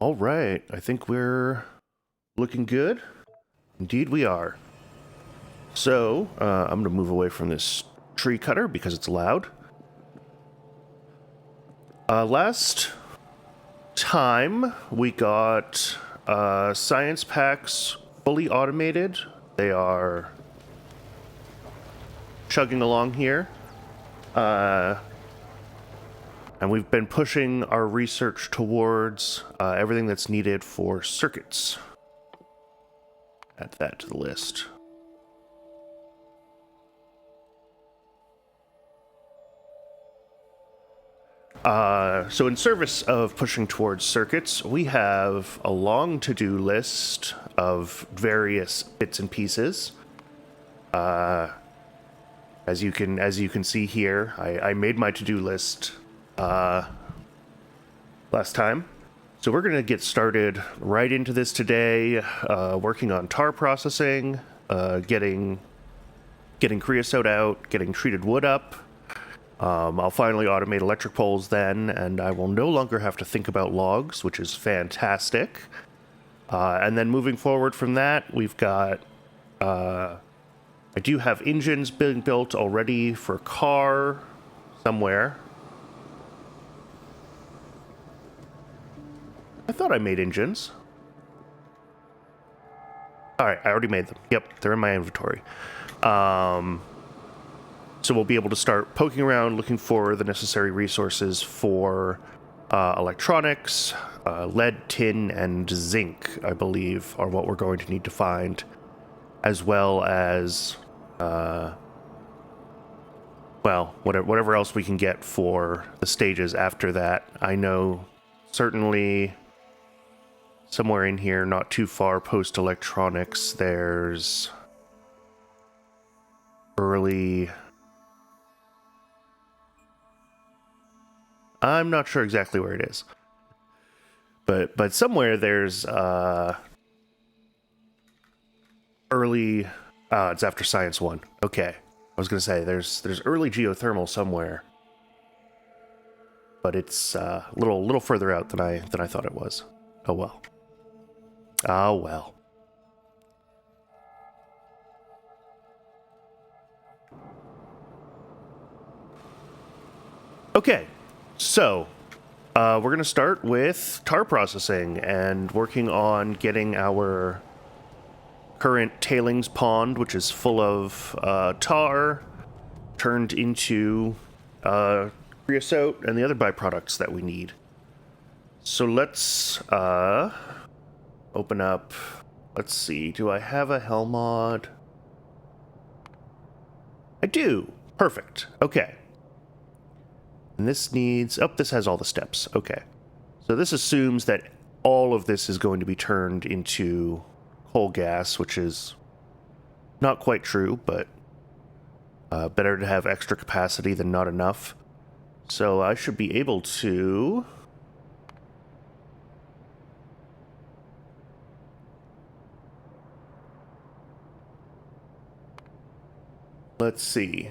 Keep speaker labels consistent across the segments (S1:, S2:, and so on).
S1: All right, I think we're looking good. Indeed we are. So, I'm going to move away from this tree cutter because it's loud. Last time we got science packs fully automated. They are chugging along here. And we've been pushing our research towards everything that's needed for circuits. Add that to the list. So in service of pushing towards circuits, we have a long to-do list of various bits and pieces. As you can see here, I made my to-do list last time. So we're going to get started right into this today, working on tar processing, getting creosote out, getting treated wood up. I'll finally automate electric poles then, and I will no longer have to think about logs, which is fantastic. And then moving forward from that, we've got... I do have engines being built already for a car somewhere. I thought I made engines. Alright, I already made them. Yep, they're in my inventory. So we'll be able to start poking around, looking for the necessary resources for electronics, lead, tin, and zinc, I believe, are what we're going to need to find, as well as, well, whatever else we can get for the stages after that. I know certainly somewhere in here, not too far post-electronics, there's early... I'm not sure exactly where it is. But somewhere there's early... it's after Science 1. Okay. I was going to say, there's early geothermal somewhere. But it's a little further out than I thought it was. Oh well. Oh well. Okay. So, we're going to start with tar processing and working on getting our current tailings pond, which is full of tar, turned into creosote and the other byproducts that we need. So let's open up. Let's see. Do I have a hell mod? I do. Perfect. Okay. And this needs... Oh, this has all the steps. Okay. So this assumes that all of this is going to be turned into coal gas, which is not quite true, but better to have extra capacity than not enough. So I should be able to... Let's see.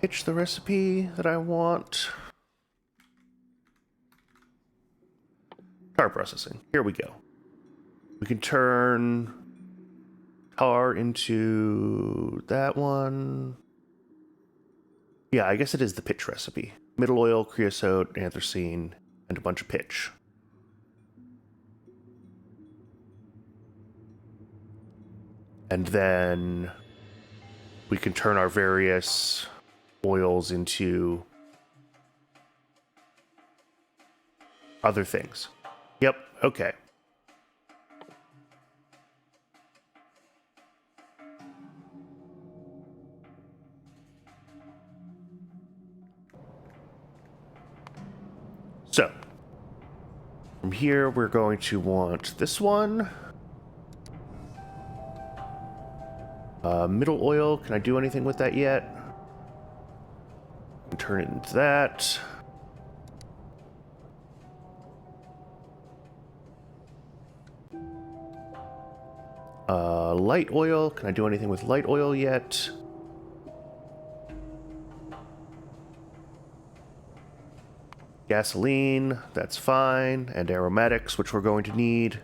S1: Pitch the recipe that I want. Tar processing. Here we go. We can turn tar into that one. Yeah, I guess it is the pitch recipe. Middle oil, creosote, anthracene, and a bunch of pitch. And then we can turn our various oils into other things. Yep, okay. So, from here we're going to want this one. Middle oil, can I do anything with that yet? Turn it into that. Light oil, can I do anything with light oil yet? Gasoline, that's fine. And aromatics, which we're going to need.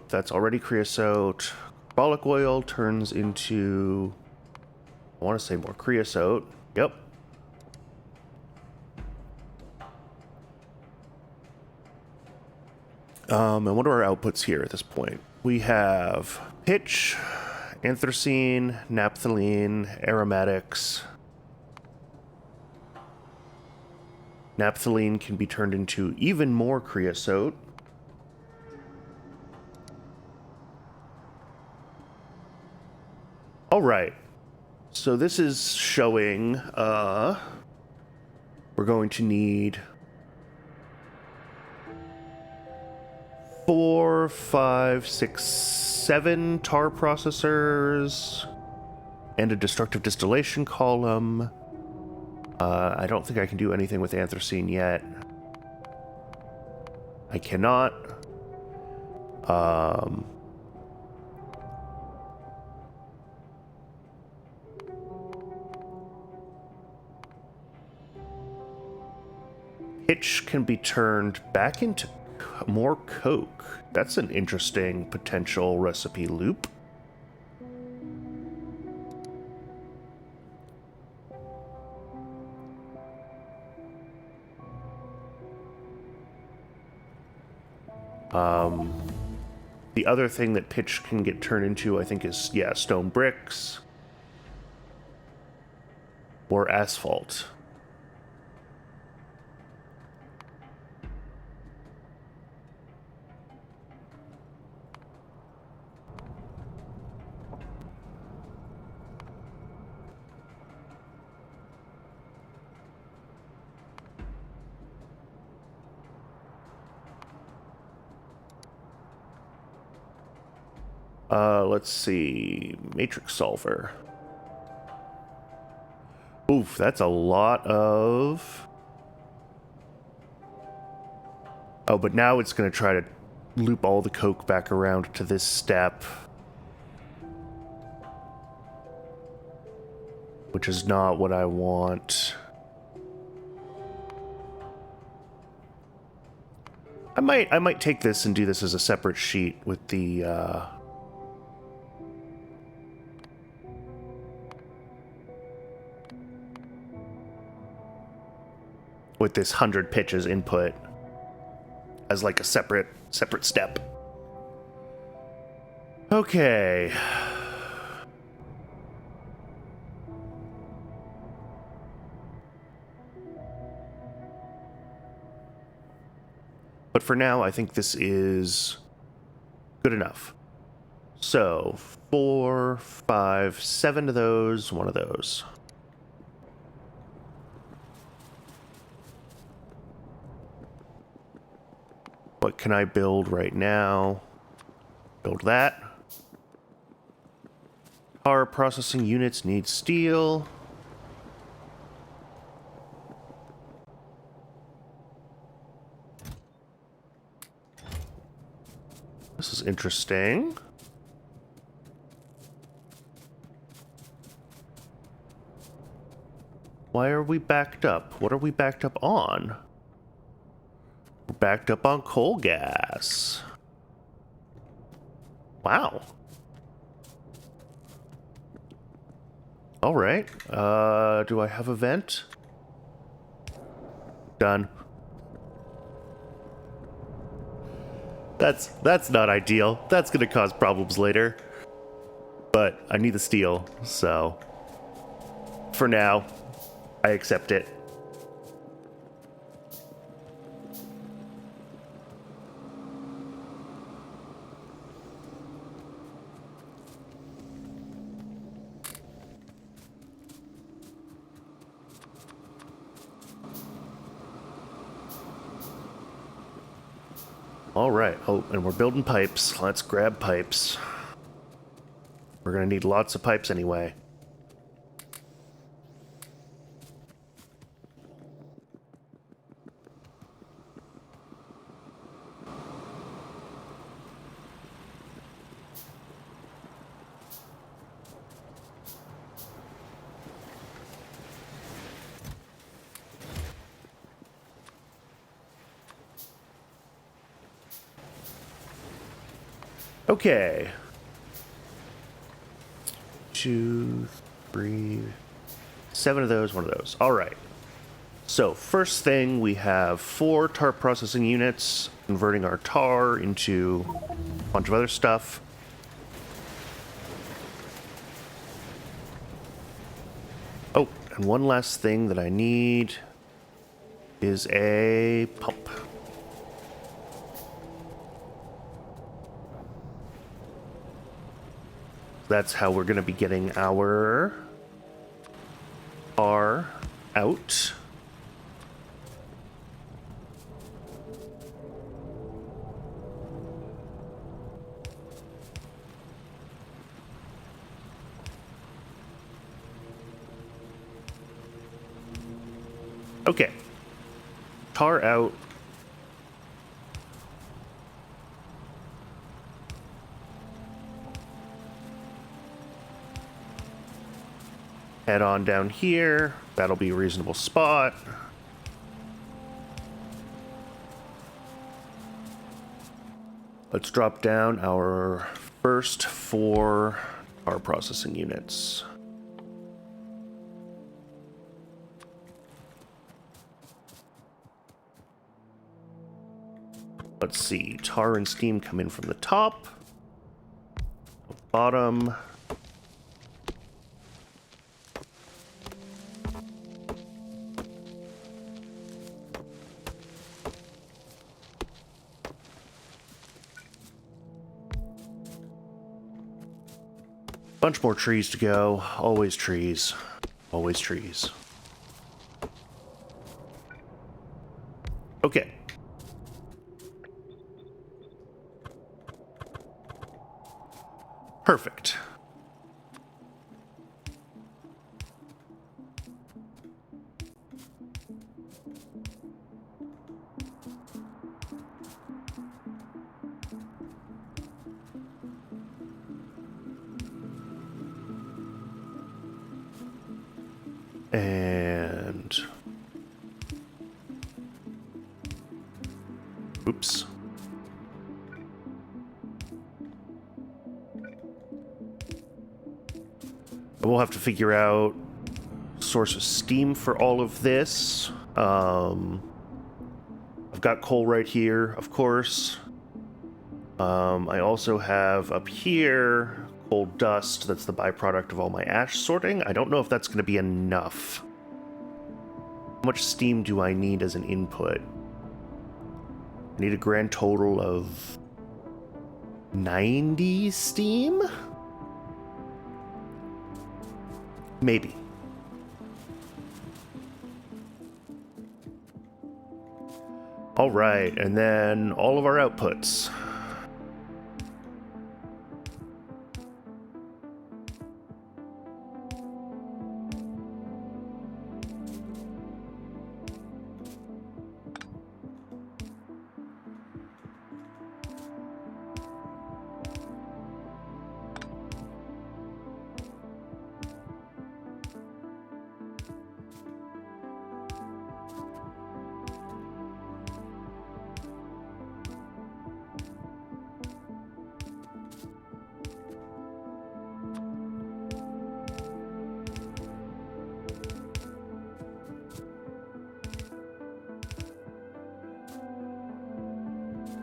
S1: That's already creosote. Carbolic oil turns into... I want to say more creosote. Yep. And what are our outputs here at this point? We have pitch, anthracene, naphthalene, aromatics. Naphthalene can be turned into even more creosote. All right. So this is showing, we're going to need 4, 5, 6, 7 tar processors and a destructive distillation column. I don't think I can do anything with anthracene yet. I cannot. Pitch can be turned back into more coke. That's an interesting potential recipe loop. The other thing that pitch can get turned into, I think, is, yeah, stone bricks or asphalt. Let's see. Matrix solver. Oof, that's a lot of... Oh, but now it's going to try to loop all the coke back around to this step. Which is not what I want. I might take this and do this as a separate sheet with the, with this 100 pitches input as like a separate step. Okay. But for now, I think this is good enough. So 4, 5, 7 of those, 1 of those. What can I build right now? Build that. Power processing units need steel. This is interesting. Why are we backed up? What are we backed up on? We're backed up on coal gas. Wow. All right. Do I have a vent? Done. That's not ideal. That's gonna cause problems later. But I need the steel, so for now, I accept it. All right. Oh, and we're building pipes. Let's grab pipes. We're gonna need lots of pipes anyway. Okay. 2, 3, 7 of those, 1 of those. All right. So first thing, we have 4 tar processing units, converting our tar into a bunch of other stuff. Oh, and one last thing that I need is a pump. That's how we're going to be getting our tar out. Okay. Tar out. Head on down here. That'll be a reasonable spot. Let's drop down our first 4 tar processing units. Let's see. Tar and steam come in from the top. Bottom. Bunch more trees to go. Always trees. Always trees. Okay. Perfect. And... oops. We'll have to figure out source of steam for all of this. I've got coal right here, of course. I also have up here coal dust. That's the byproduct of all my ash sorting. I don't know if that's going to be enough. How much steam do I need as an input? I need a grand total of 90 steam? Maybe. All right, and then all of our outputs.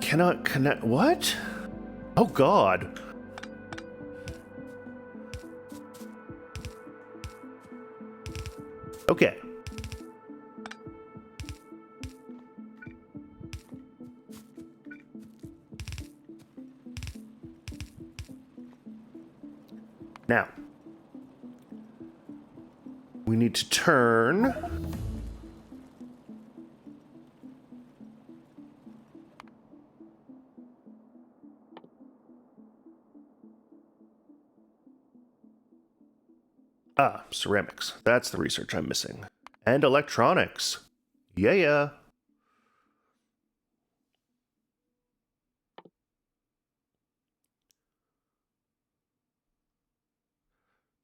S1: Cannot connect. What? Oh, God. Okay. Now, we need to turn. Ah, ceramics. That's the research I'm missing. And electronics. Yeah.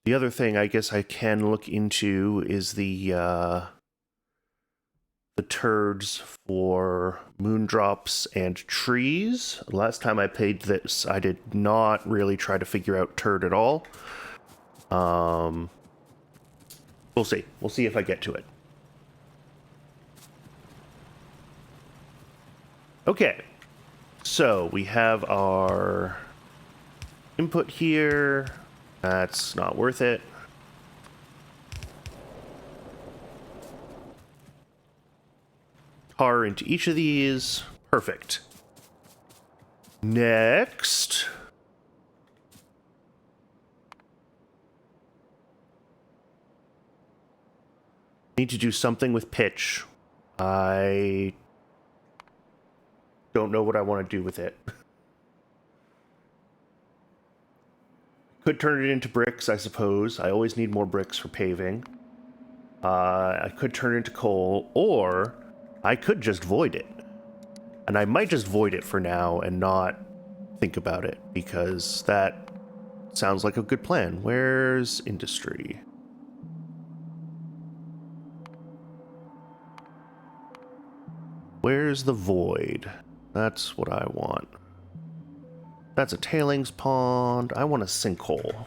S1: The other thing I guess I can look into is the the turds for moondrops and trees. Last time I played this, I did not really try to figure out turd at all. We'll see. We'll see if I get to it. Okay. So we have our input here. That's not worth it. Tar into each of these. Perfect. Next. Need to do something with pitch. I don't know what I want to do with it. Could turn it into bricks, I suppose. I always need more bricks for paving. I could turn it into coal, or I could just void it. And I might just void it for now and not think about it, because that sounds like a good plan. Where's industry? Where's the void? That's what I want. That's a tailings pond. I want a sinkhole.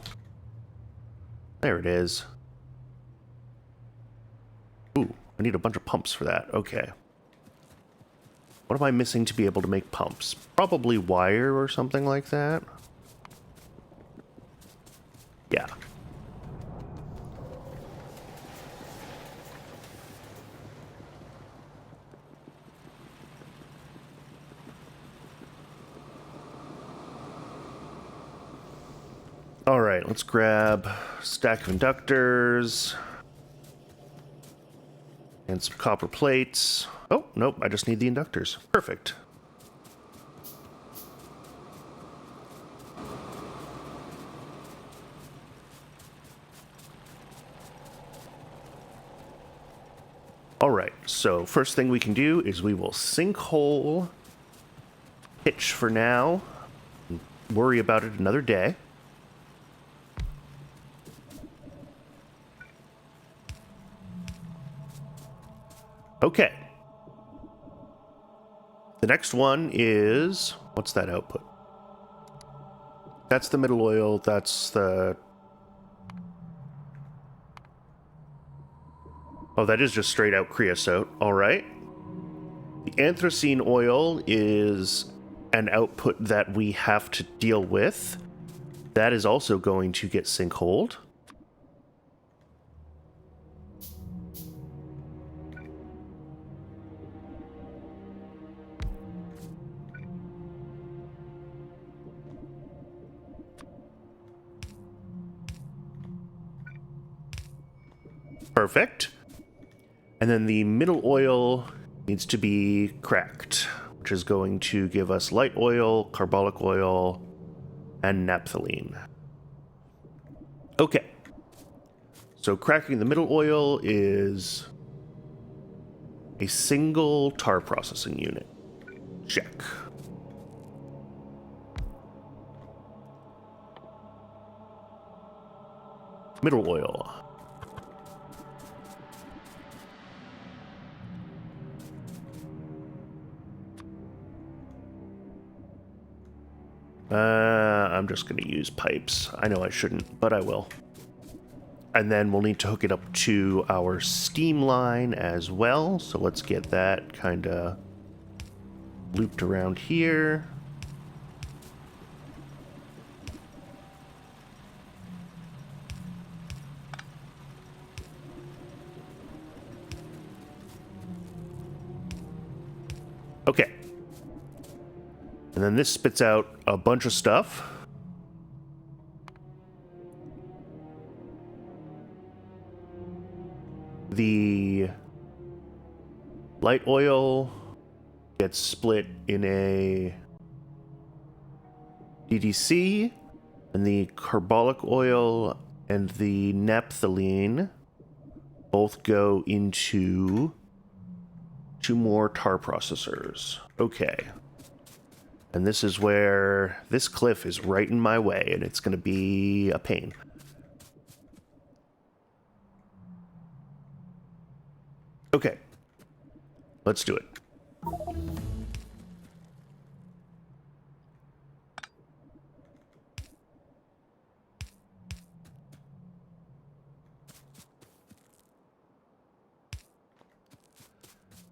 S1: There it is. Ooh, I need a bunch of pumps for that. Okay. What am I missing to be able to make pumps? Probably wire or something like that. Yeah. All right, let's grab a stack of inductors and some copper plates. Oh, nope, I just need the inductors. Perfect. All right, so first thing we can do is we will sinkhole pitch for now. Worry about it another day. Okay. The next one is... what's that output? That's the middle oil. That's the... oh, that is just straight out creosote. All right. The anthracene oil is an output that we have to deal with. That is also going to get sinkholed. Perfect. And then the middle oil needs to be cracked, which is going to give us light oil, carbolic oil, and naphthalene. Okay. So cracking the middle oil is a single tar processing unit. Check. Middle oil. I'm just going to use pipes. I know I shouldn't, but I will. And then we'll need to hook it up to our steam line as well. So let's get that kind of looped around here. Okay. And then this spits out a bunch of stuff. The light oil gets split in a DDC, and the carbolic oil and the naphthalene both go into 2 more tar processors. Okay. And this is where this cliff is right in my way, and it's going to be a pain. Okay. Let's do it.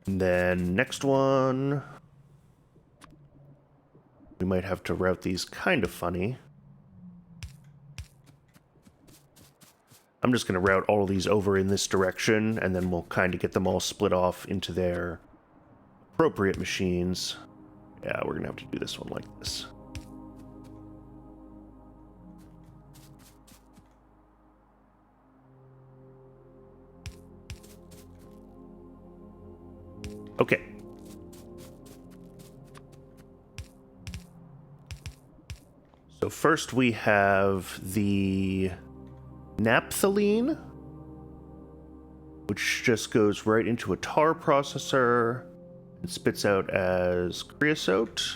S1: And then next one, we might have to route these kind of funny. I'm just going to route all of these over in this direction, and then we'll kind of get them all split off into their appropriate machines. Yeah, we're going to have to do this one like this. Okay. So first we have the naphthalene, which just goes right into a tar processor and spits out as creosote.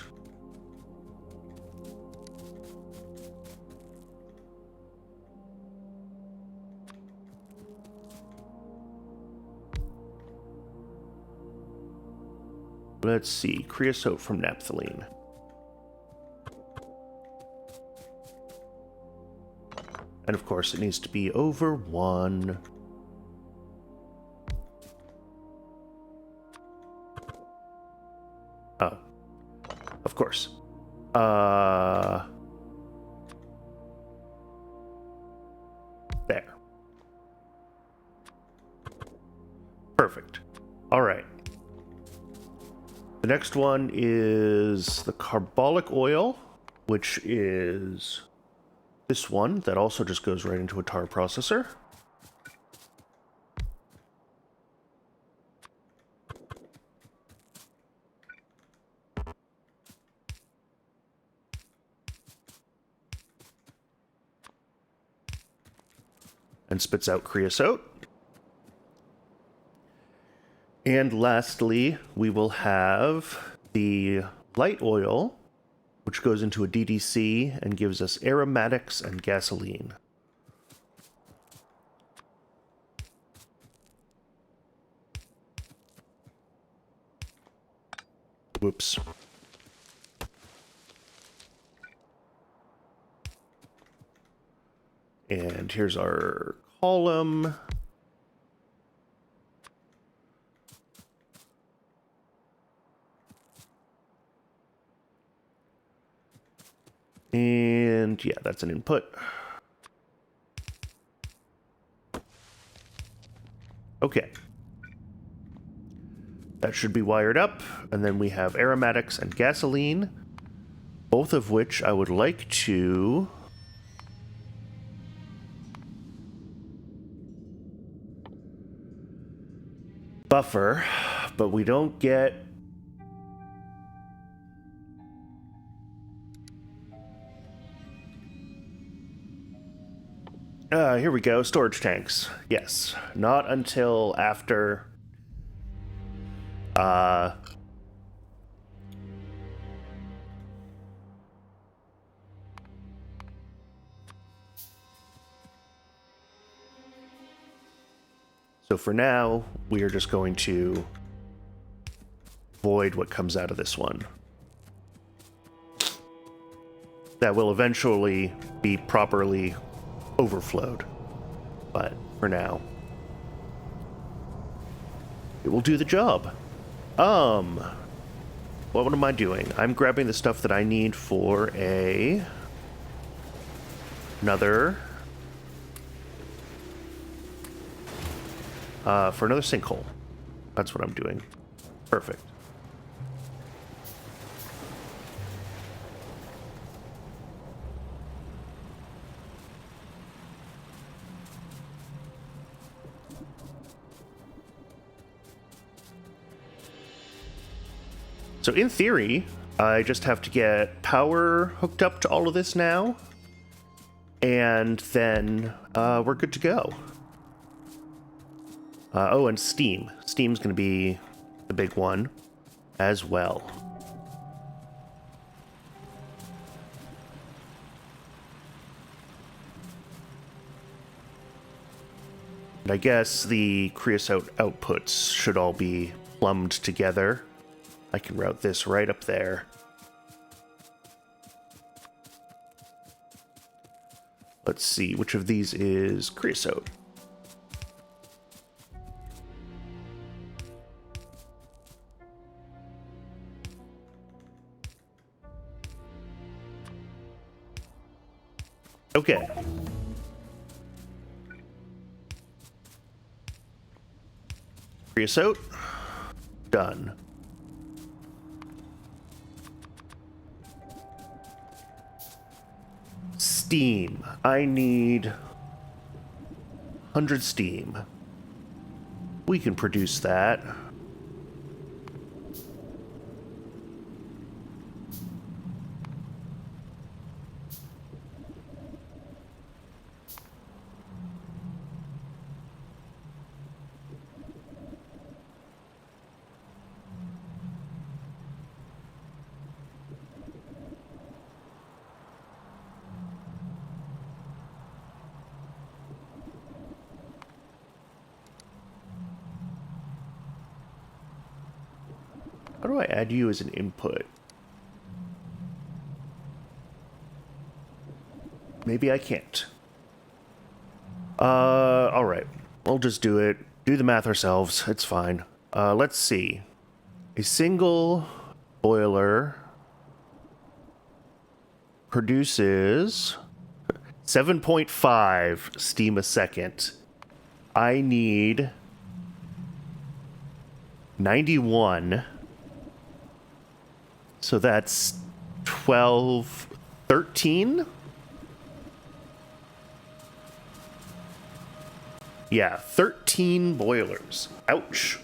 S1: Let's see, creosote from naphthalene. And of course it needs to be over 1. Oh, of course. There. Perfect. All right. The next one is the carbolic oil, which is this one that also just goes right into a tar processor. And spits out creosote. And lastly, we will have the light oil, which goes into a DDC and gives us aromatics and gasoline. Whoops. And here's our column. And yeah, that's an input. Okay. That should be wired up. And then we have aromatics and gasoline, both of which I would like to buffer, but we don't get here we go, storage tanks. Yes, not until after so for now, we are just going to void what comes out of this one. That will eventually be properly overflowed, but for now, it will do the job. What am I doing? I'm grabbing the stuff that I need for another sinkhole. That's what I'm doing. Perfect. So in theory, I just have to get power hooked up to all of this now, and then we're good to go. Oh, and steam. Steam's going to be the big one as well. And I guess the creosote outputs should all be plumbed together. I can route this right up there. Let's see, which of these is creosote? Okay. Creosote. Done. Steam. I need 100 steam. We can produce that. How do I add you as an input? Maybe I can't. Alright. We'll just do it. Do the math ourselves. It's fine. Let's see. A single boiler produces 7.5 steam a second. I need 91. So that's 12, 13? Yeah, 13 boilers. Ouch.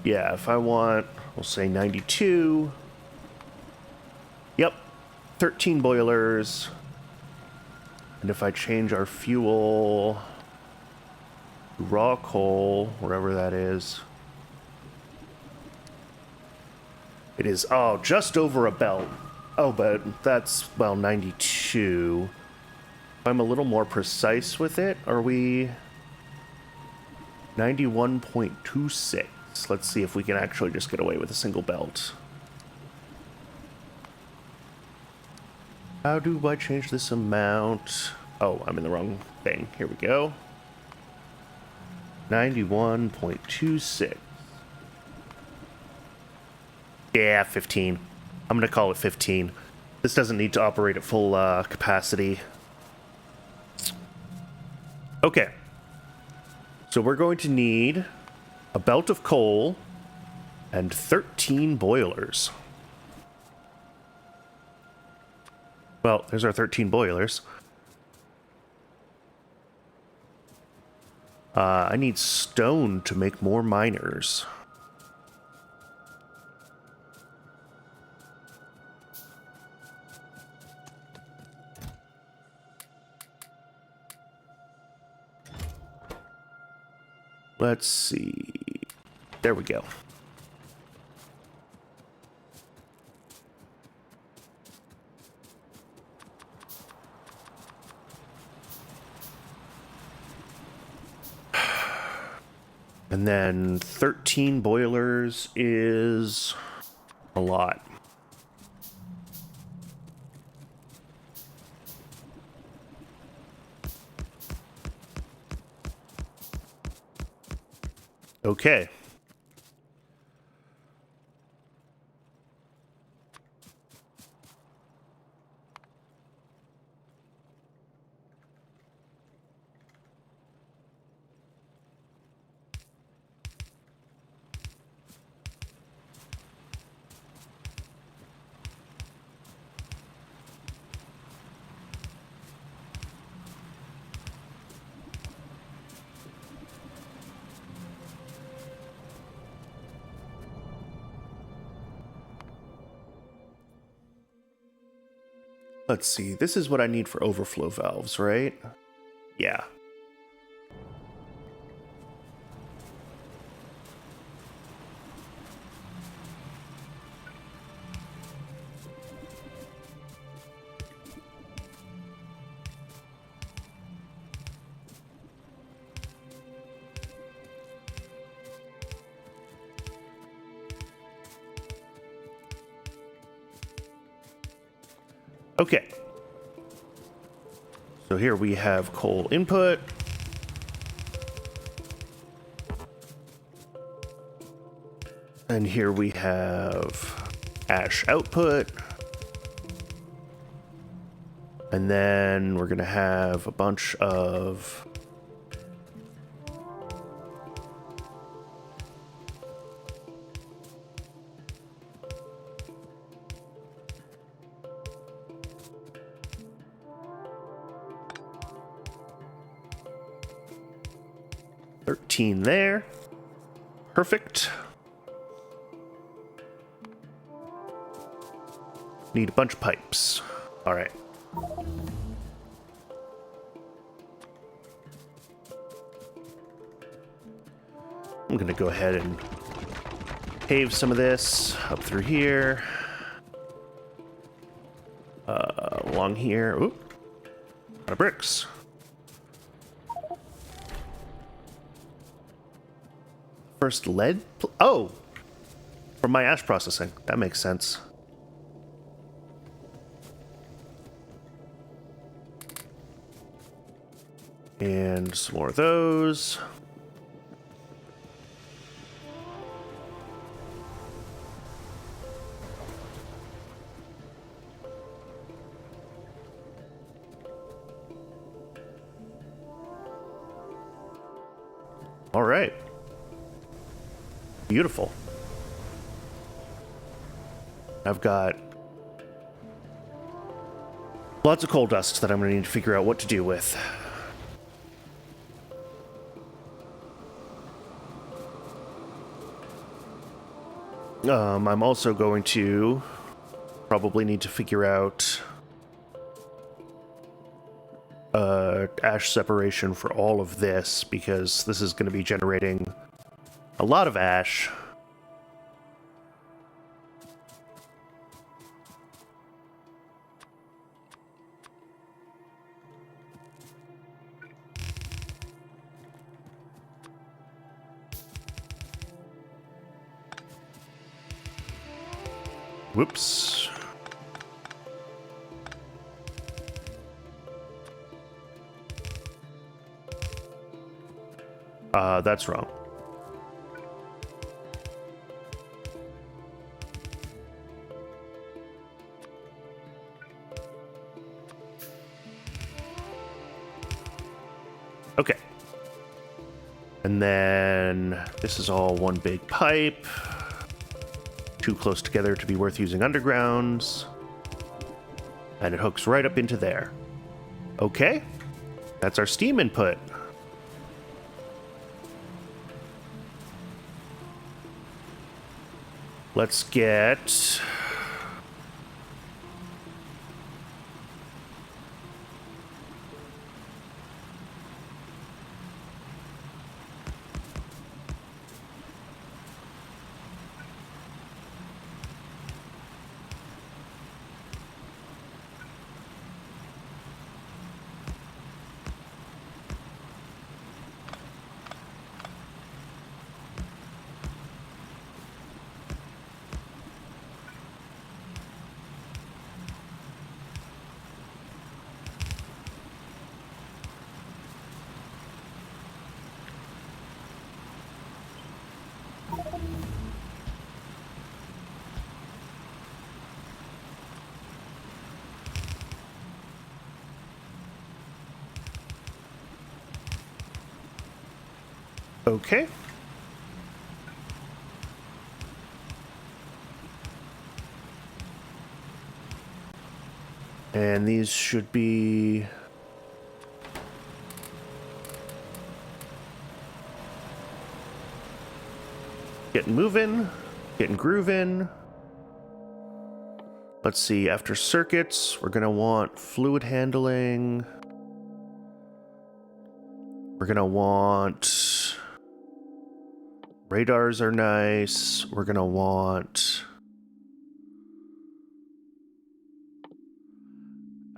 S1: Yeah, if I want, we'll say 92. Yep, 13 boilers. And if I change our fuel to raw coal, wherever that is, it is, oh, just over a belt. Oh, but that's, well, 92. If I'm a little more precise with it, are we 91.26? Let's see if we can actually just get away with a single belt. How do I change this amount? Oh, I'm in the wrong thing. Here we go. 91.26. Yeah, 15. I'm going to call it 15. This doesn't need to operate at full capacity. Okay. So we're going to need a belt of coal and 13 boilers. Well, there's our 13 boilers. I need stone to make more miners. Let's see. There we go. And then 13 boilers is a lot. Okay. Let's see. This is what I need for overflow valves, right? Yeah. Okay. So here we have coal input. And here we have ash output. And then we're going to have a bunch of there. Perfect. Need a bunch of pipes. All right. I'm going to go ahead and pave some of this up through here. Along here. Oop. Out of bricks. First lead? Oh! From my ash processing. That makes sense. And some more of those. All right. Beautiful. I've got lots of coal dust that I'm going to need to figure out what to do with. I'm also going to probably need to figure out ash separation for all of this, because this is going to be generating a lot of ash. Whoops. That's wrong. Okay. And then this is all one big pipe. Too close together to be worth using undergrounds. And it hooks right up into there. Okay. That's our steam input. Let's get... Okay. And these should be... getting moving, getting grooving. Let's see, after circuits, we're going to want fluid handling. We're going to want... radars are nice. We're going to want...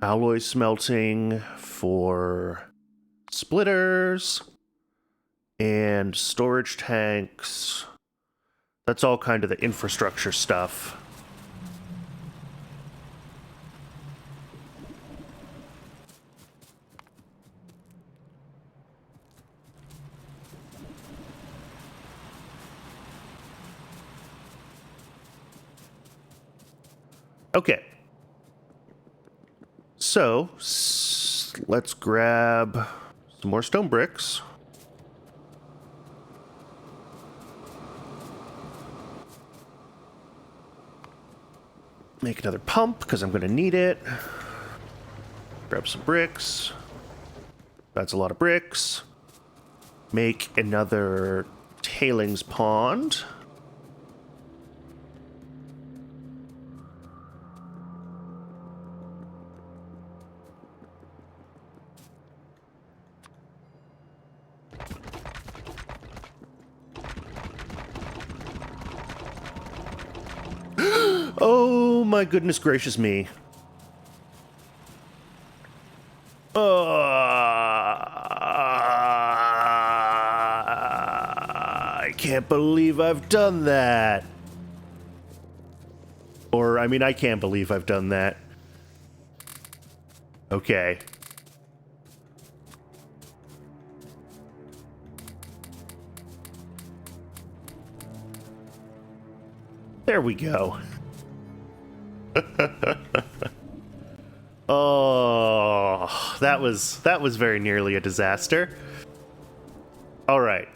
S1: alloy smelting for splitters. And storage tanks. That's all kind of the infrastructure stuff. Okay. So, let's grab some more stone bricks. Make another pump, because I'm going to need it. Grab some bricks. That's a lot of bricks. Make another tailings pond. Oh my goodness gracious me. I can't believe I've done that. Or, I mean, I can't believe I've done that. Okay. There we go. Oh, that was very nearly a disaster. All right.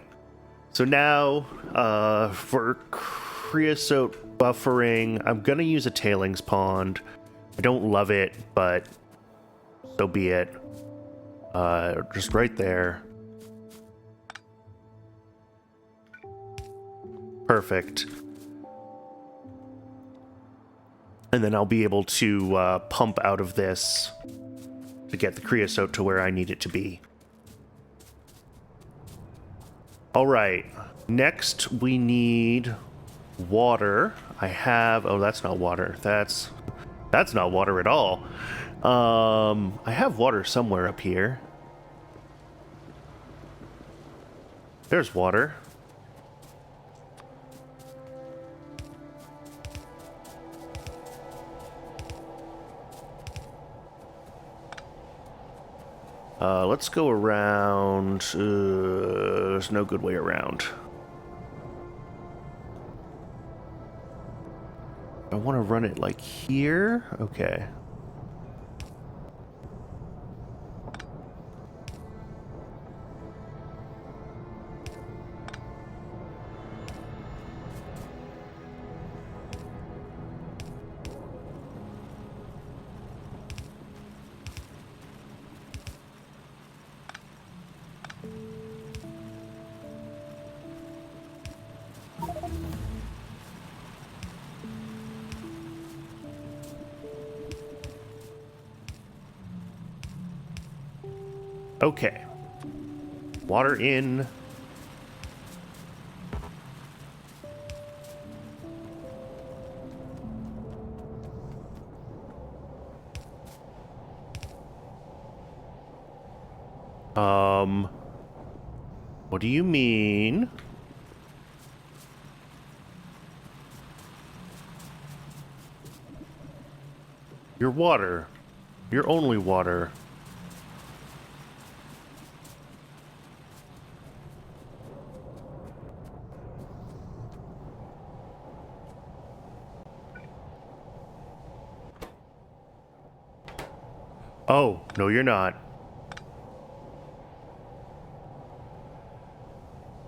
S1: So now, for creosote buffering, I'm gonna use a tailings pond. I don't love it, but so be it. Just right there. Perfect. And then I'll be able to pump out of this to get the creosote to where I need it to be. All right. Next, we need water. I have... Oh, that's not water. That's not water at all. I have water somewhere up here. There's water. Let's go around. There's no good way around. I want to run it like here. Okay. Okay. Water in. What do you mean? Your water. Your only water. Oh, no, you're not.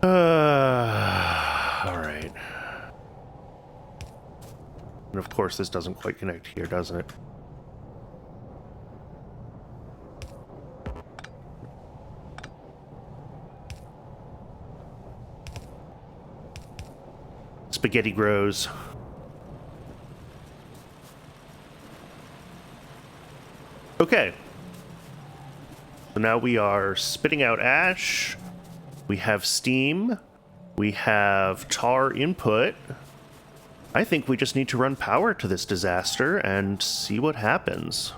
S1: All right. And of course, this doesn't quite connect here, doesn't it? Spaghetti grows. Okay. So now we are spitting out ash. We have steam. We have tar input. I think we just need to run power to this disaster and see what happens.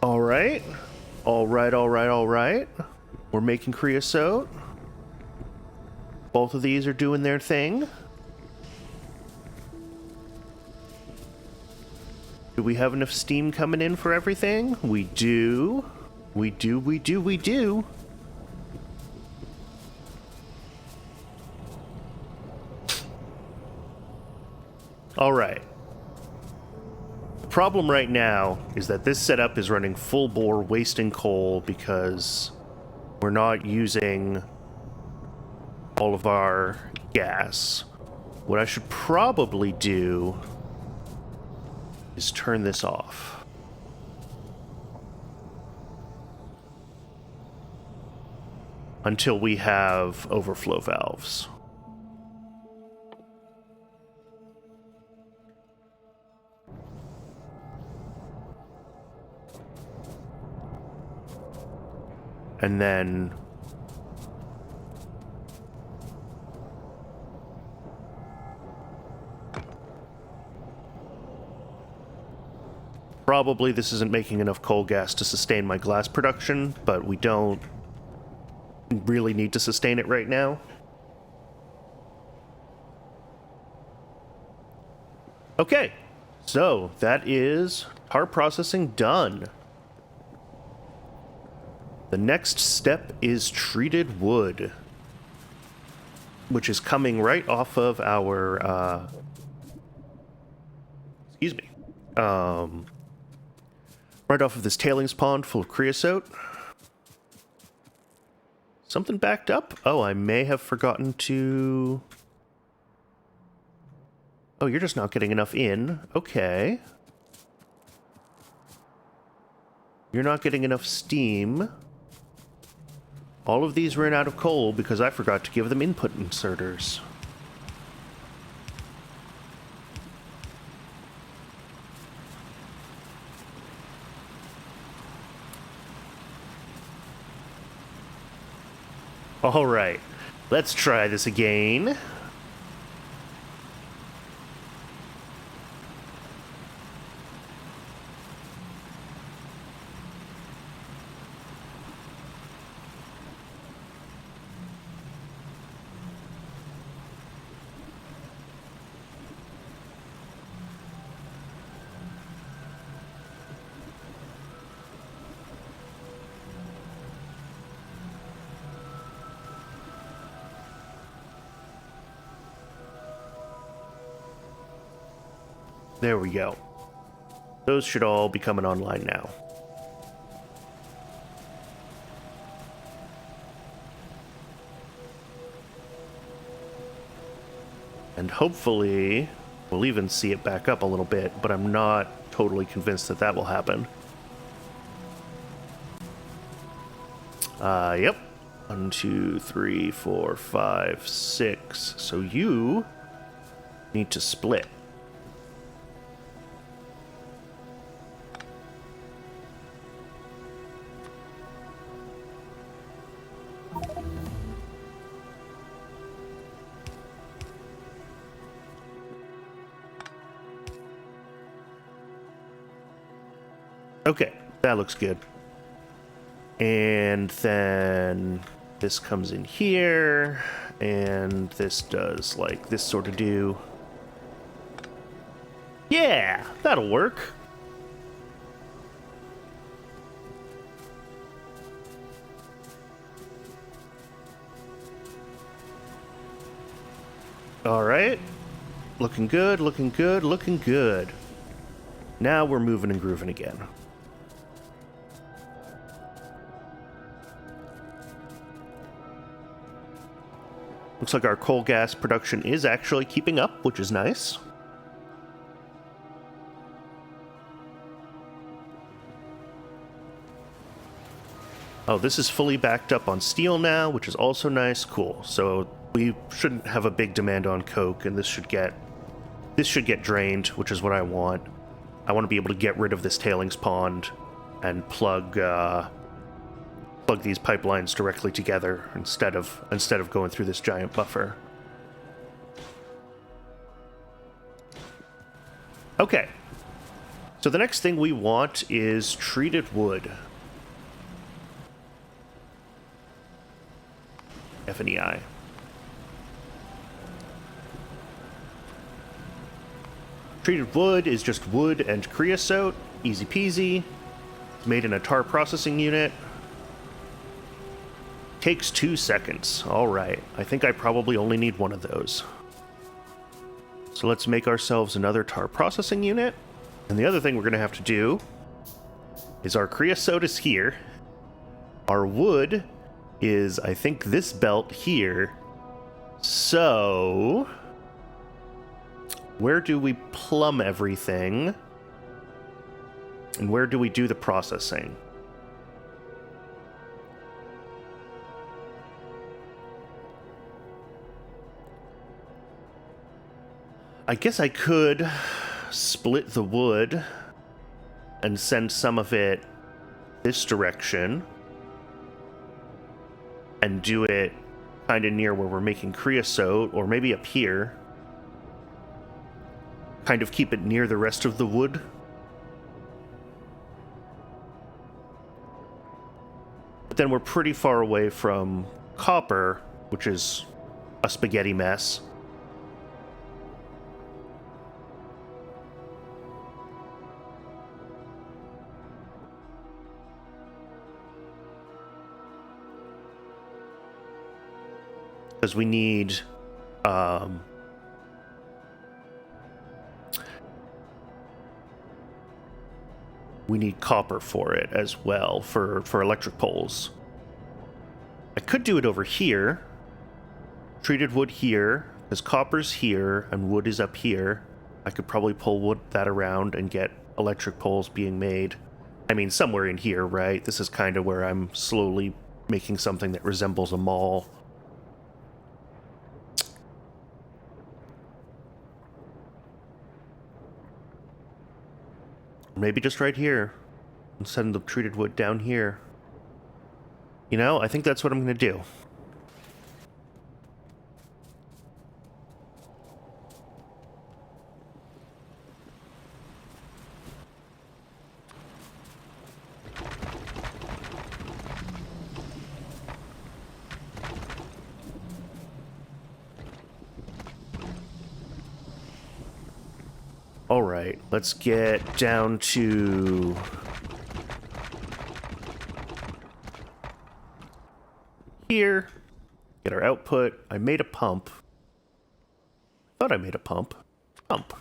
S1: All right. All right, all right, all right. We're making creosote. Both of these are doing their thing. Do we have enough steam coming in for everything? We do. We do, we do, we do. All right. The problem right now is that this setup is running full bore, wasting coal because we're not using all of our gas. What I should probably do is turn this off. Until we have overflow valves. And then probably this isn't making enough coal gas to sustain my glass production, but we don't really need to sustain it right now. Okay, so that is tar processing done. The next step is treated wood, which is coming right off of our, excuse me, right off of this tailings pond full of creosote. Something backed up? Oh, I may have forgotten to... Oh, you're just not getting enough in. Okay. You're not getting enough steam. All of these ran out of coal because I forgot to give them input inserters. All right, let's try this again. There we go. Those should all be coming online now. And hopefully, we'll even see it back up a little bit, but I'm not totally convinced that that will happen. Yep. 1, 2, 3, 4, 5, 6. So you need to split. Okay, that looks good. And then this comes in here, and this does like this sort of do. Yeah, that'll work. All right. Looking good, looking good, looking good. Now we're moving and grooving again. Looks like our coal gas production is actually keeping up, which is nice. Oh, this is fully backed up on steel now, which is also nice. Cool. So we shouldn't have a big demand on coke, and this should get drained, which is what I want. I want to be able to get rid of this tailings pond and plug these pipelines directly together instead of going through this giant buffer. Okay. So the next thing we want is treated wood. FNEI. Treated wood is just wood and creosote. Easy peasy. It's made in a tar processing unit. Takes 2 seconds. Alright, I think I probably only need one of those. So let's make ourselves another tar processing unit. And the other thing we're going to have to do is our creosote is here. Our wood is, I think, this belt here. So where do we plumb everything? And where do we do the processing? I guess I could split the wood and send some of it this direction and do it kind of near where we're making creosote, or maybe up here. Kind of keep it near the rest of the wood. But then we're pretty far away from copper, which is a spaghetti mess. Because we need copper for it as well, for electric poles. I could do it over here. Treated wood here, because copper's here and wood is up here. I could probably pull that around and get electric poles being made. I mean, somewhere in here, right? This is kind of where I'm slowly making something that resembles a mall. Maybe just right here. And send the treated wood down here. You know, I think that's what I'm going to do. All right, let's get down to here. Get our output. I made a pump. Thought I made a pump. Pump.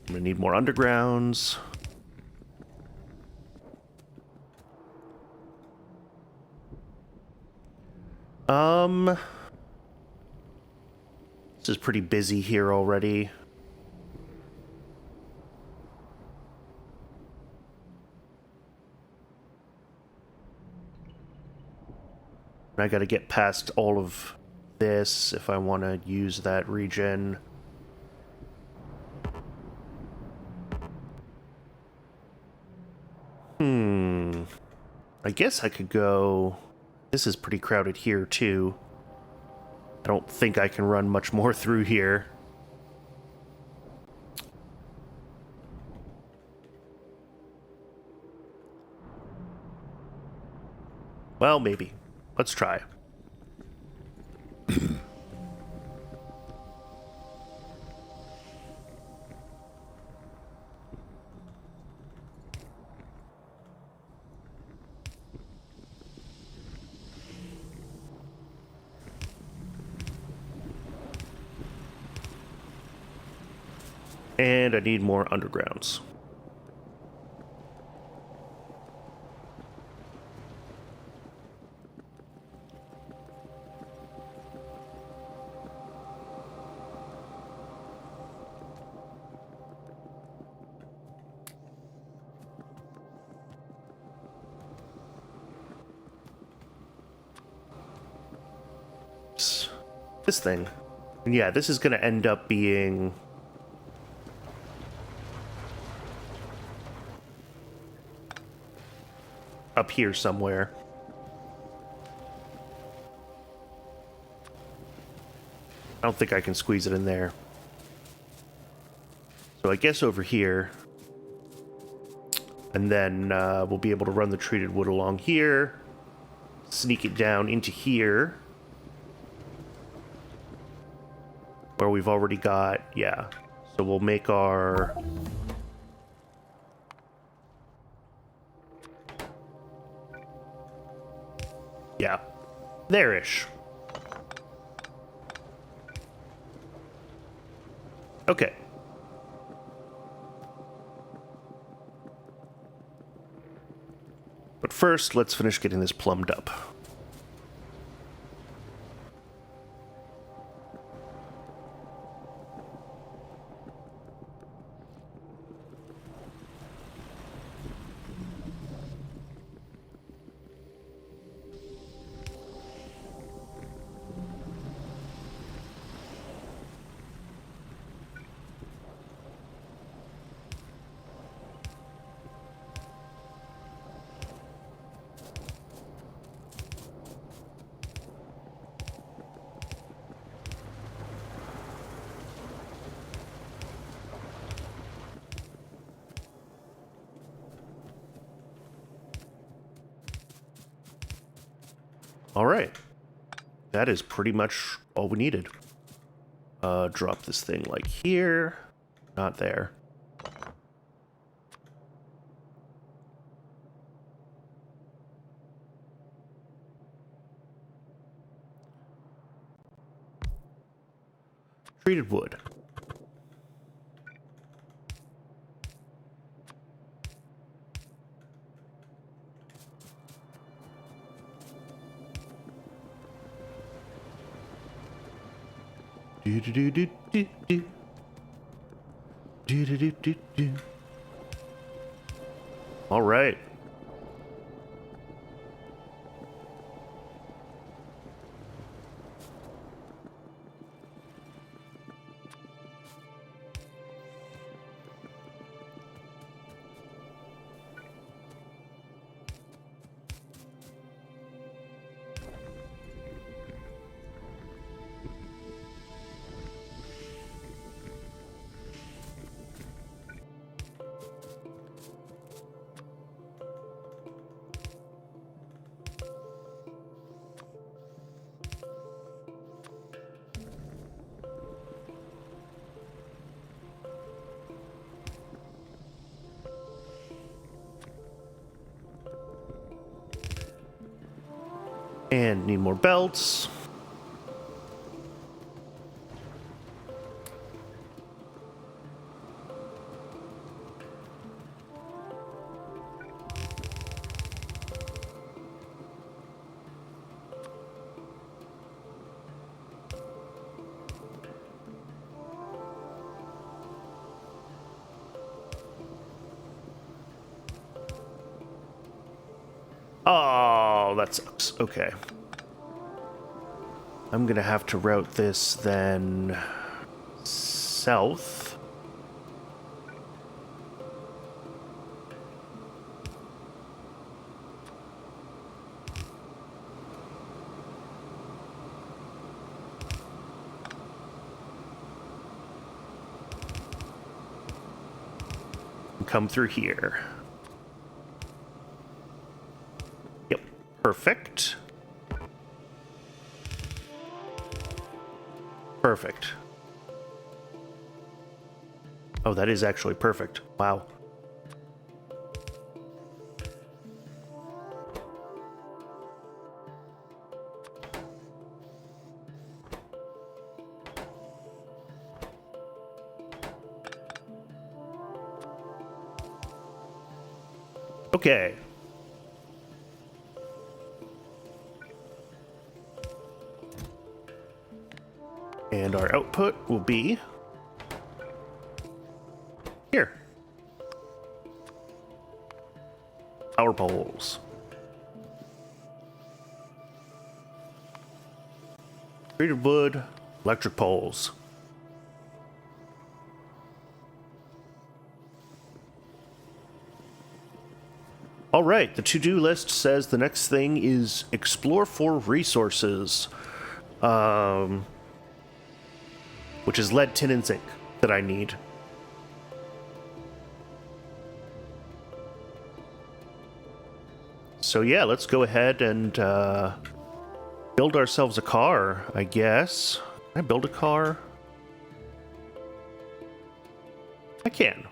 S1: I'm gonna need more undergrounds. This is pretty busy here already. I gotta get past all of this if I want to use that region. I guess I could go... This is pretty crowded here, too. I don't think I can run much more through here. Well, maybe. Let's try. And I need more undergrounds. This thing. And yeah, this is going to end up being up here somewhere. I don't think I can squeeze it in there. So I guess over here. And then we'll be able to run the treated wood along here. Sneak it down into here. Where we've already got, yeah. So we'll make our... Yeah. There-ish. Okay. But first, let's finish getting this plumbed up. All right. That is pretty much all we needed. Drop this thing like here. Not there. Treated wood. Do do do do do do. Do do do do do. All right. And need more belts. Oh, that sucks. Okay. I'm gonna have to route this then south. And come through here. Yep, perfect. Perfect. Oh, that is actually perfect. Wow. Okay. And our output will be here. Power poles. Treated wood, electric poles. All right, the to-do list says the next thing is explore for resources, which is lead, tin, and zinc that I need. So yeah, let's go ahead and build ourselves a car, I guess. Can I build a car? I can.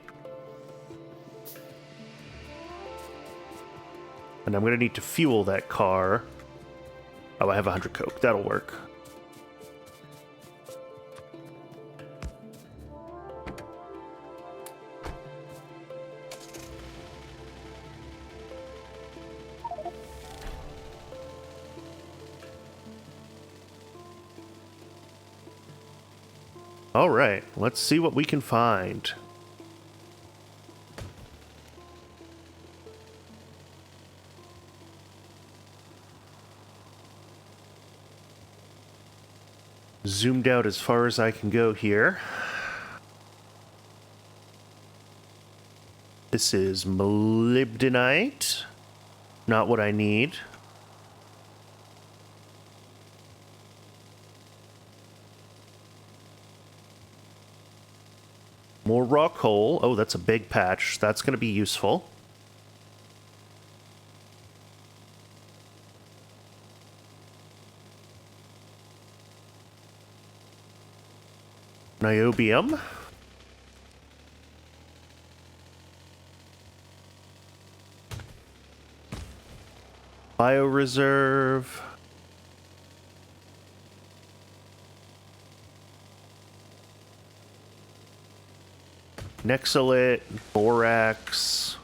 S1: And I'm going to need to fuel that car. Oh, I have 100 coke. That'll work. All right, let's see what we can find. Zoomed out as far as I can go here. This is molybdenite. Not what I need. More raw coal. Oh, that's a big patch. That's going to be useful. Niobium. Bioreserve. Nexolite, borax.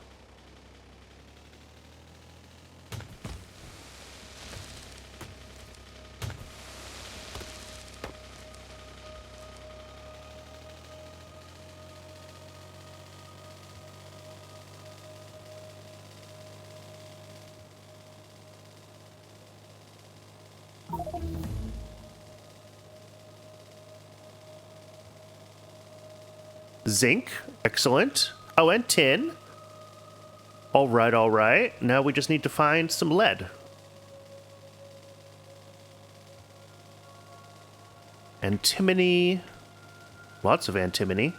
S1: Zinc, excellent. Oh, and tin. All right, all right. Now we just need to find some lead. Antimony. Lots of antimony.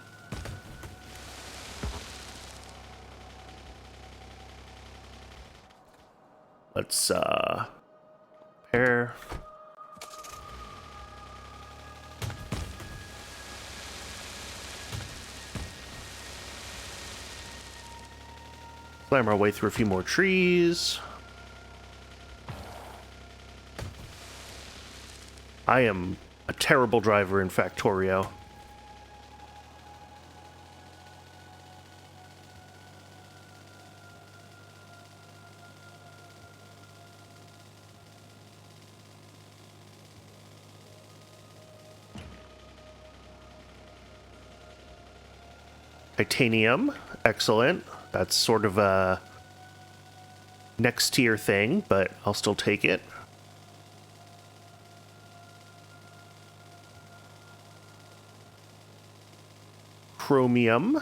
S1: Let's, pair. Climb our way through a few more trees. I am a terrible driver in Factorio. Titanium, excellent. That's sort of a next tier thing, but I'll still take it. Chromium.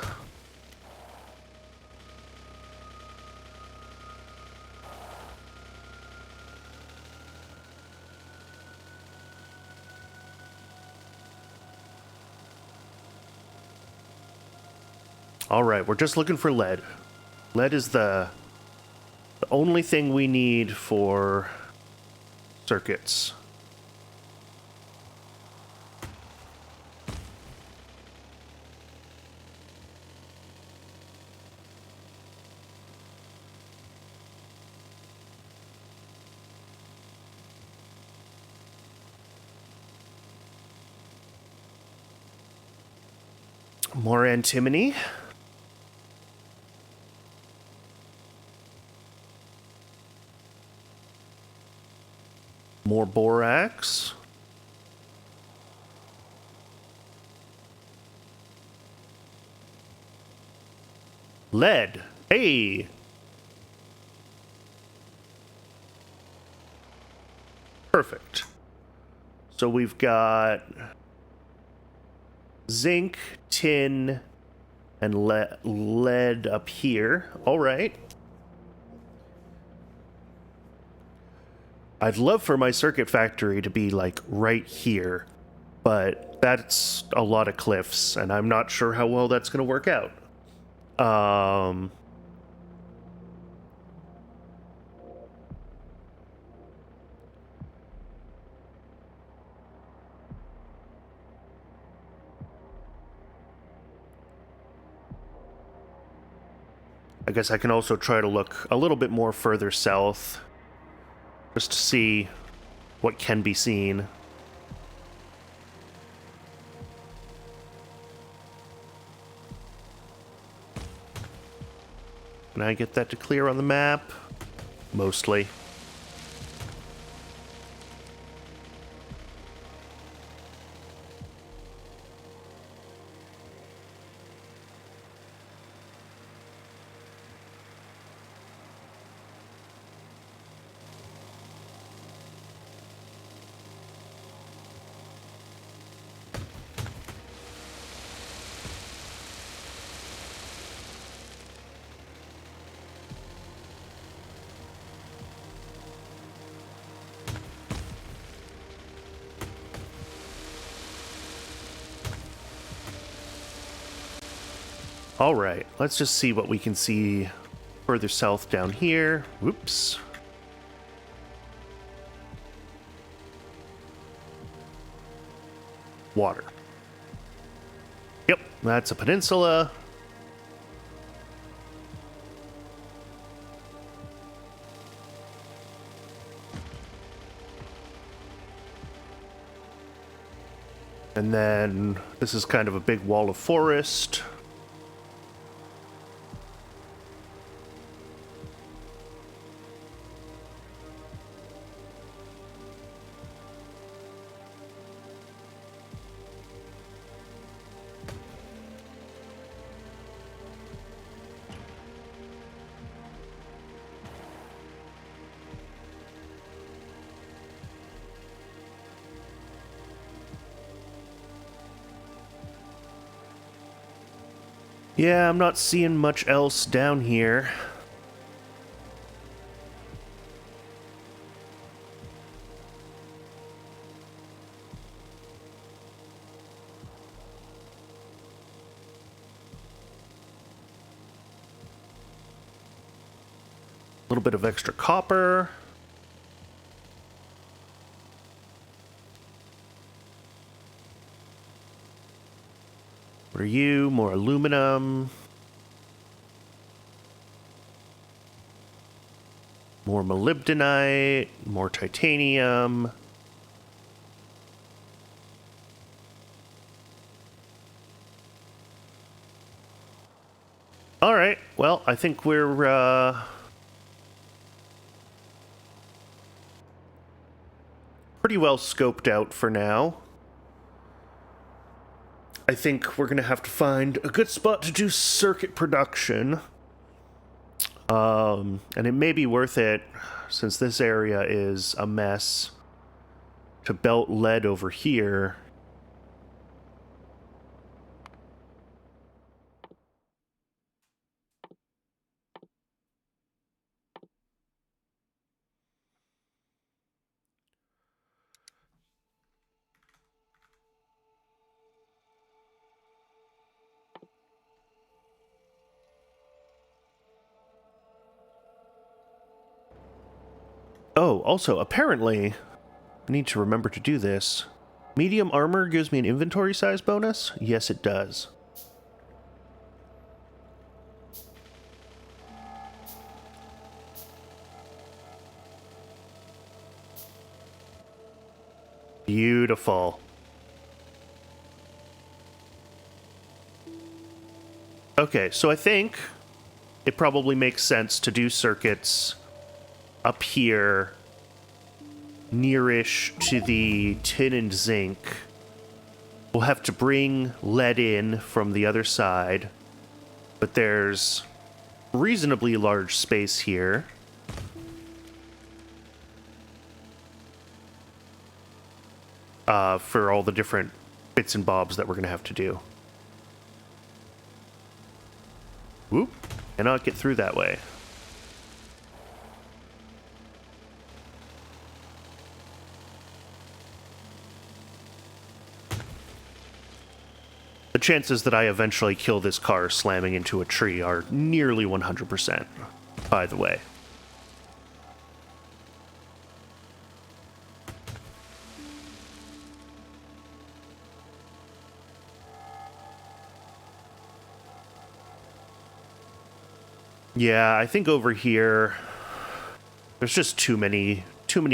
S1: All right, we're just looking for lead. Lead is the only thing we need for circuits. More antimony. More borax. Lead. Hey! Perfect. So we've got zinc, tin, and lead up here. All right. I'd love for my circuit factory to be like right here, but that's a lot of cliffs, and I'm not sure how well that's going to work out. I guess I can also try to look a little bit more further south, just to see what can be seen. Can I get that to clear on the map? Mostly. All right, let's just see what we can see further south down here. Whoops. Water. Yep, that's a peninsula. And then this is kind of a big wall of forest. Yeah, I'm not seeing much else down here. A little bit of extra copper. What are you? More aluminum. More molybdenite. More titanium. All right. Well, I think we're pretty well scoped out for now. I think we're going to have to find a good spot to do circuit production. And it may be worth it, since this area is a mess, to belt lead over here. Oh, also, apparently, I need to remember to do this. Medium armor gives me an inventory size bonus? Yes, it does. Beautiful. Okay, so I think it probably makes sense to do circuits up here, nearish to the tin and zinc. We'll have to bring lead in from the other side, but there's reasonably large space here. For all the different bits and bobs that we're going to have to do. Whoop. Cannot get through that way. chances that I eventually kill this car slamming into a tree are nearly 100%, by the way. Yeah, I think over here, there's just too many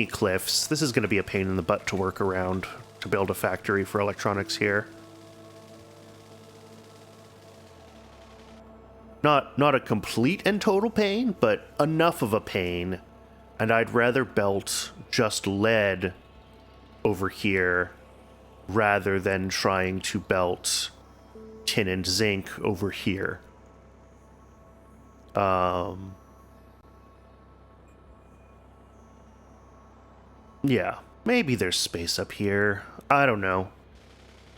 S1: cliffs. This is going to be a pain in the butt to work around to build a factory for electronics here. Not a complete and total pain, but enough of a pain. And I'd rather belt just lead over here rather than trying to belt tin and zinc over here. Yeah, maybe there's space up here. I don't know.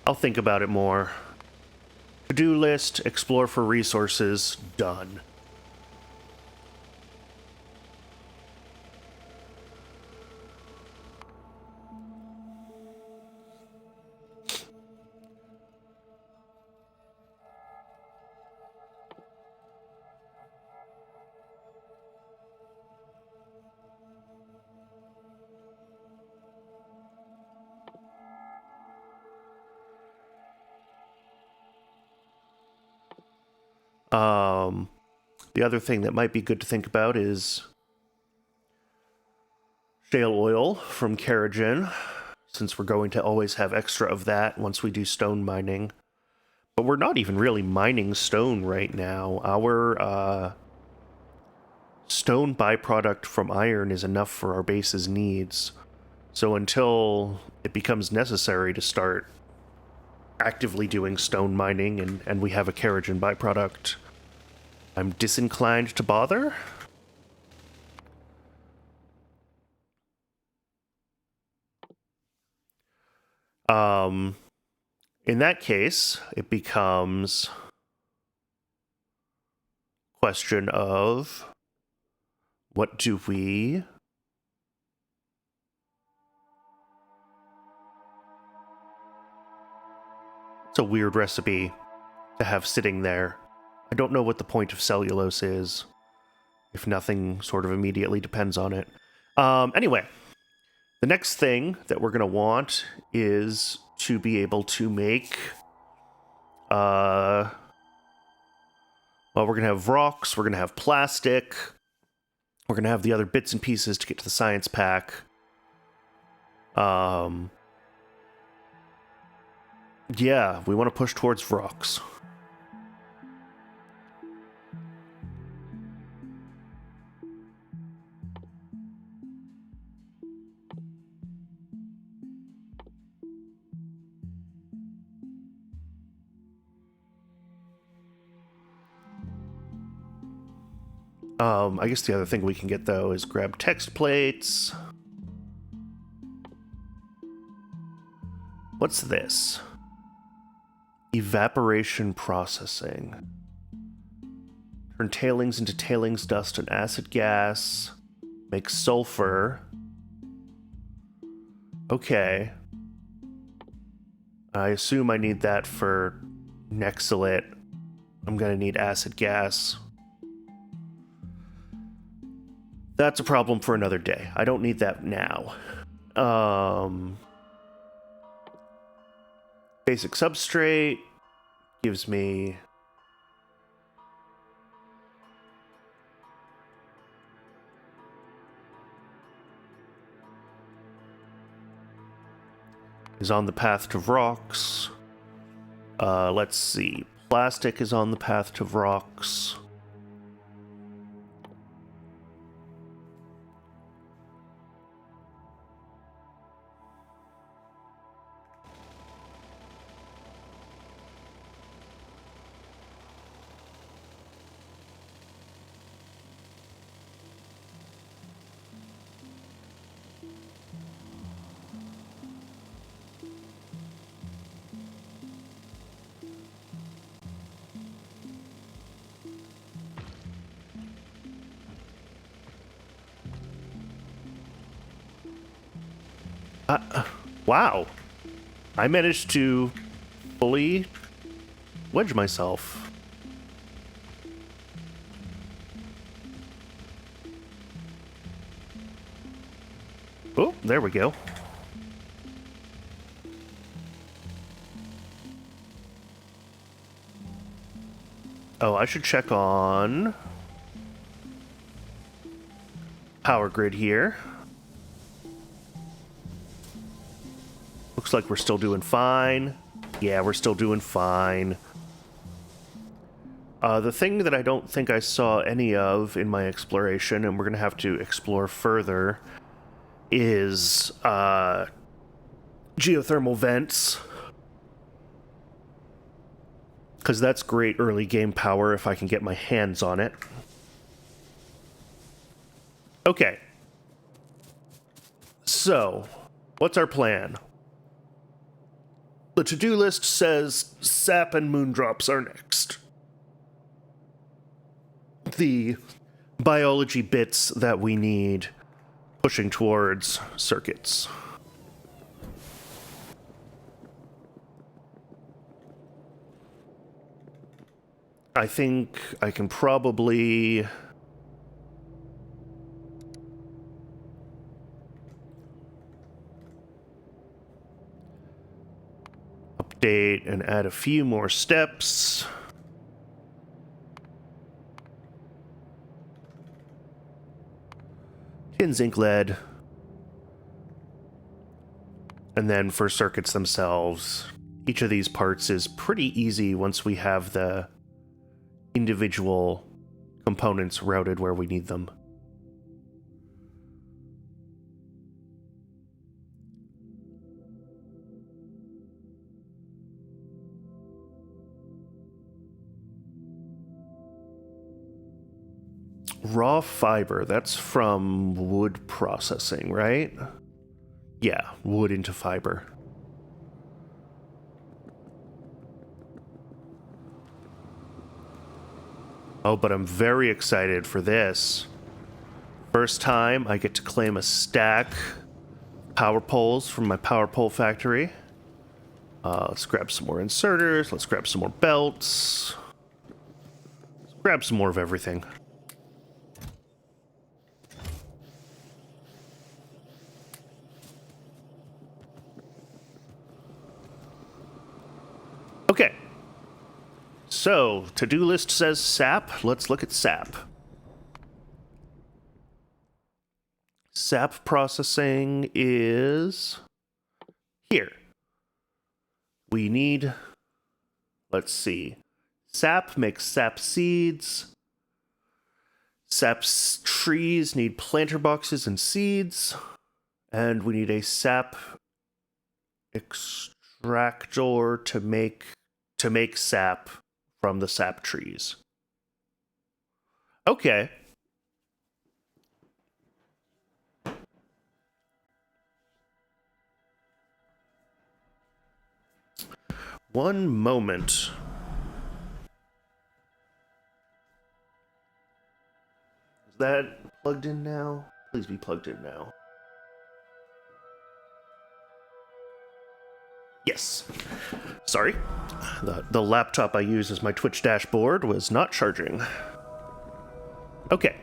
S1: I'll think about it more. To-do list, explore for resources, done. The other thing that might be good to think about is shale oil from Keragen, since we're going to always have extra of that once we do stone mining. But we're not even really mining stone right now. Our stone byproduct from iron is enough for our base's needs. So until it becomes necessary to start actively doing stone mining and we have a Keragen byproduct, I'm disinclined to bother. In that case, it becomes a question of what do we... It's a weird recipe to have sitting there. I don't know what the point of cellulose is, if nothing sort of immediately depends on it. Anyway, the next thing that we're going to want is to be able to make... well, we're going to have rocks, we're going to have plastic, we're going to have the other bits and pieces to get to the science pack. Yeah, we want to push towards rocks. I guess the other thing we can get, though, is grab text plates. What's this? Evaporation processing. Turn tailings into tailings dust and acid gas. Make sulfur. Okay. I assume I need that for Nexilite. I'm gonna need acid gas. That's a problem for another day. I don't need that now. Basic substrate gives me... is on the path to rocks. Let's see. Plastic is on the path to rocks. Wow. I managed to fully wedge myself. Oh, there we go. Oh, I should check on power grid here. Looks like we're still doing fine. Yeah, we're still doing fine. The thing that I don't think I saw any of in my exploration, and we're going to have to explore further, is geothermal vents. Because that's great early game power if I can get my hands on it. Okay. So, what's our plan? The to-do list says sap and moondrops are next. The biology bits that we need pushing towards circuits. I think I can probably update and add a few more steps. Tin, zinc, lead. And then for circuits themselves, each of these parts is pretty easy once we have the individual components routed where we need them. Raw fiber, that's from wood processing, right? Yeah, wood into fiber. Oh, but I'm very excited for this. First time I get to claim a stack power poles from my power pole factory. Let's grab some more inserters. Let's grab some more belts. Let's grab some more of everything. Okay. So, to-do list says sap. Let's look at sap. Sap processing is here. We need, let's see, sap makes sap seeds. Sap's trees need planter boxes and seeds. And we need a sap extractor to make sap from the sap trees. Okay. One moment. Is that plugged in now? Please be plugged in now. Yes. Sorry. The laptop I use as my Twitch dashboard was not charging. Okay.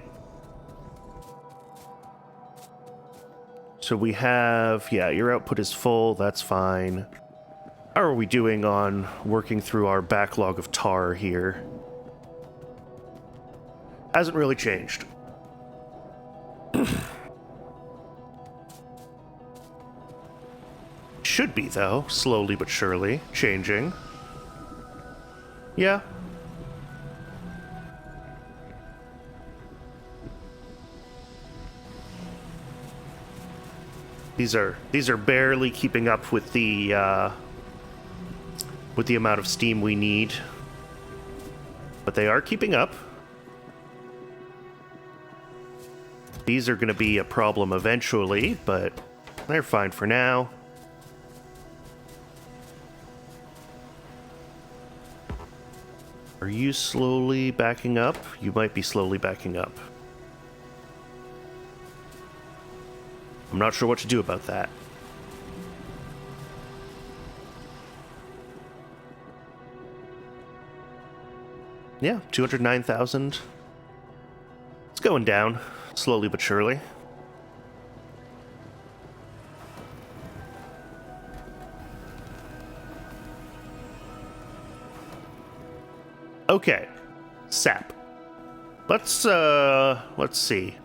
S1: So we have, yeah, your output is full, that's fine. How are we doing on working through our backlog of tar here? Hasn't really changed. Should be, though, slowly but surely, changing. Yeah. These are barely keeping up with the amount of steam we need. But they are keeping up. These are going to be a problem eventually, but they're fine for now. Are you slowly backing up? You might be slowly backing up. I'm not sure what to do about that. Yeah, 209,000. It's going down, slowly but surely. Okay, sap. Let's see.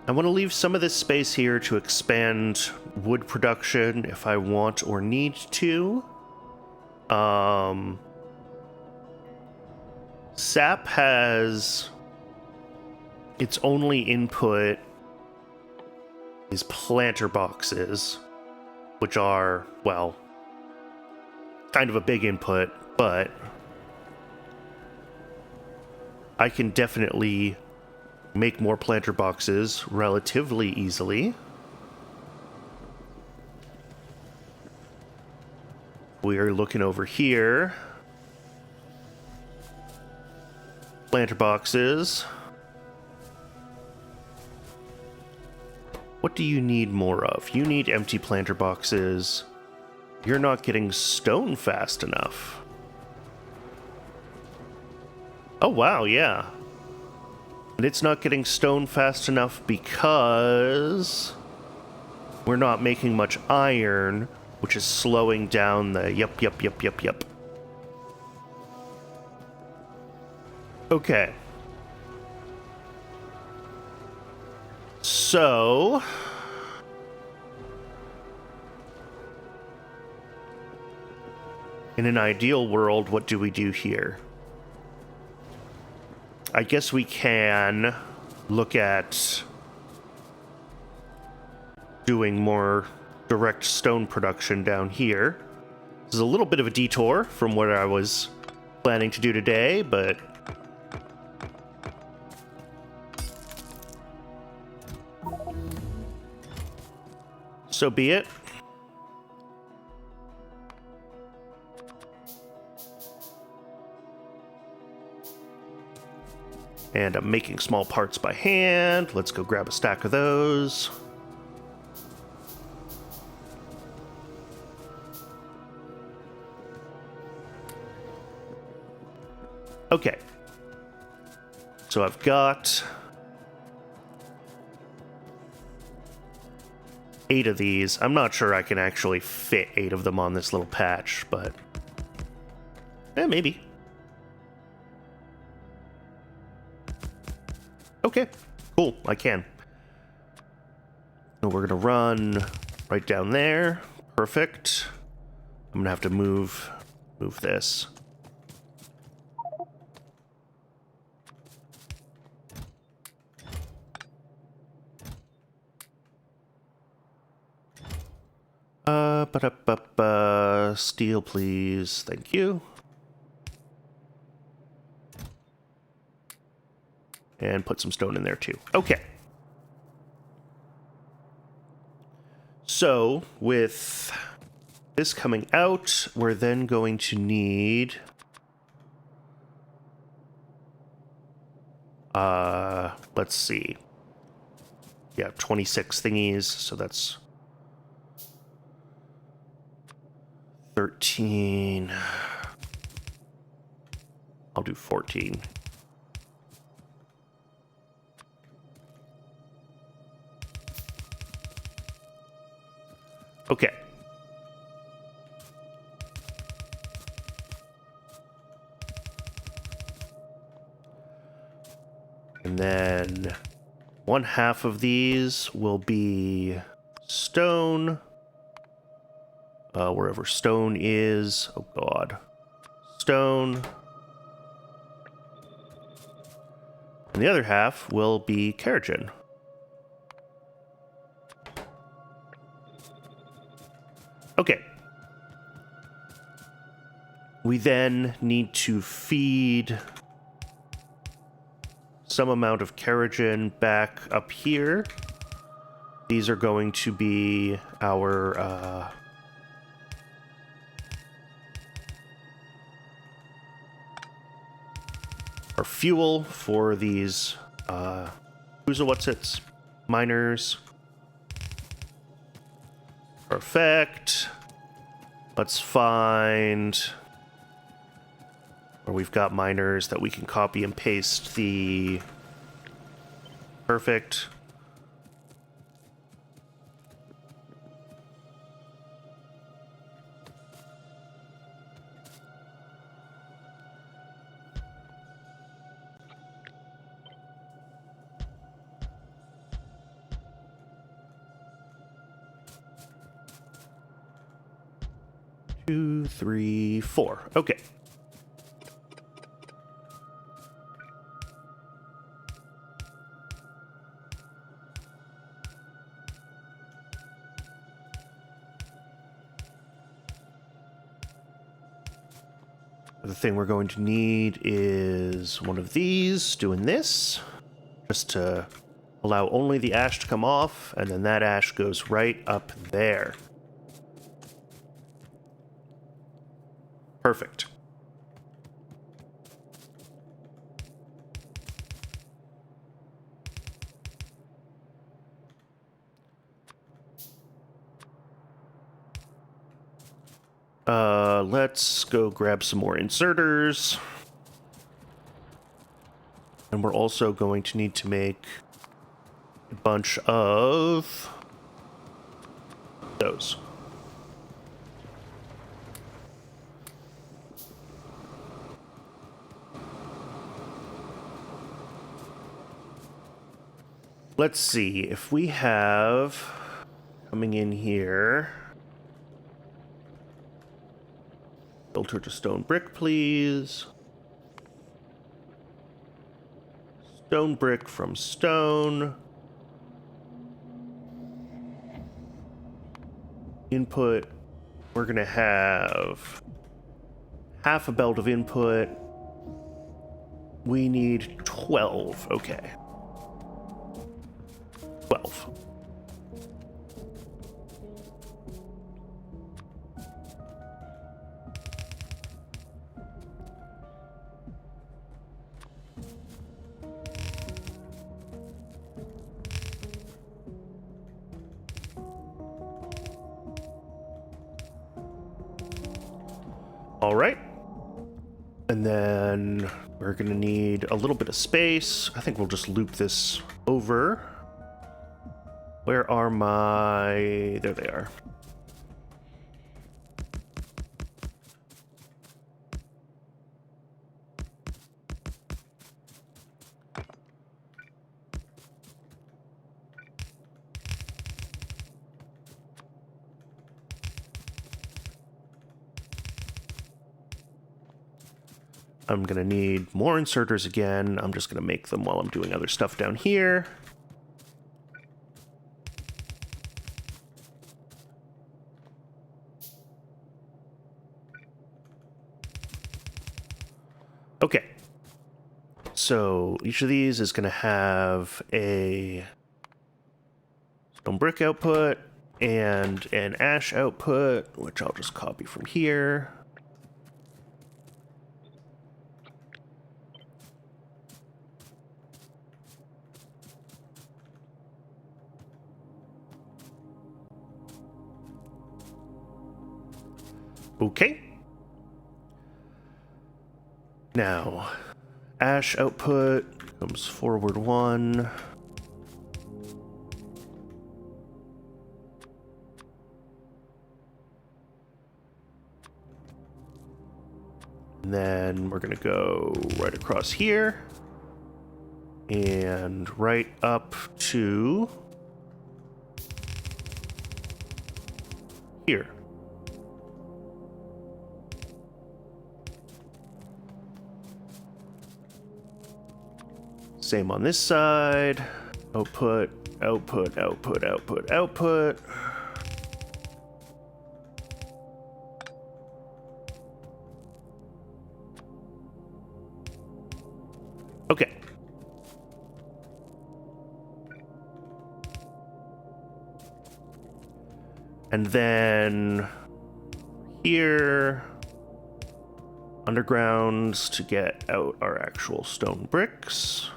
S1: I want to leave some of this space here to expand wood production if I want or need to. Sap has its only input is planter boxes, which are, well, kind of a big input, but I can definitely make more planter boxes relatively easily. We are looking over here. Planter boxes. What do you need more of? You need empty planter boxes. You're not getting stone fast enough. Oh, wow, yeah. And it's not getting stone fast enough because we're not making much iron, which is slowing down the yep. Okay. So in an ideal world, what do we do here? I guess we can look at doing more direct stone production down here. This is a little bit of a detour from what I was planning to do today, but so be it. And I'm making small parts by hand. Let's go grab a stack of those. Okay. So I've got 8 of these. I'm not sure I can actually fit 8 of them on this little patch, but maybe. Okay, cool, I can. So we're gonna run right down there. Perfect. I'm gonna have to move this. Steel, please. Thank you. And put some stone in there too. Okay. So, with this coming out, we're then going to need let's see. Yeah, 26 thingies, so that's 13. I'll do 14. Okay. And then 1/2 of these will be stone. Wherever stone is. Oh, God. Stone. And the other half will be keratin. Okay. We then need to feed some amount of keratin back up here. These are going to be our fuel for these what's-its miners. Perfect. Let's find Where we've got miners that we can copy and paste the... Perfect. Two, three, four. Okay. The thing we're going to need is one of these doing this, just to allow only the ash to come off, and then that ash goes right up there. Perfect. Let's go grab some more inserters. And we're also going to need to make a bunch of those. Let's see if we have coming in here. Filter to stone brick, please. Stone brick from stone. Input, we're gonna have half a belt of input. We need 12, okay. 12. All right. And then we're going to need a little bit of space. I think we'll just loop this over. Where are my... There they are. I'm going to need more inserters again. I'm just going to make them while I'm doing other stuff down here. Okay. So each of these is going to have a stone brick output and an ash output, which I'll just copy from here. Okay. Now, ash output comes forward 1. And then we're going to go right across here and right up to here. Same on this side. Output, output, output, output, output. Okay. And then here, undergrounds to get out our actual stone bricks.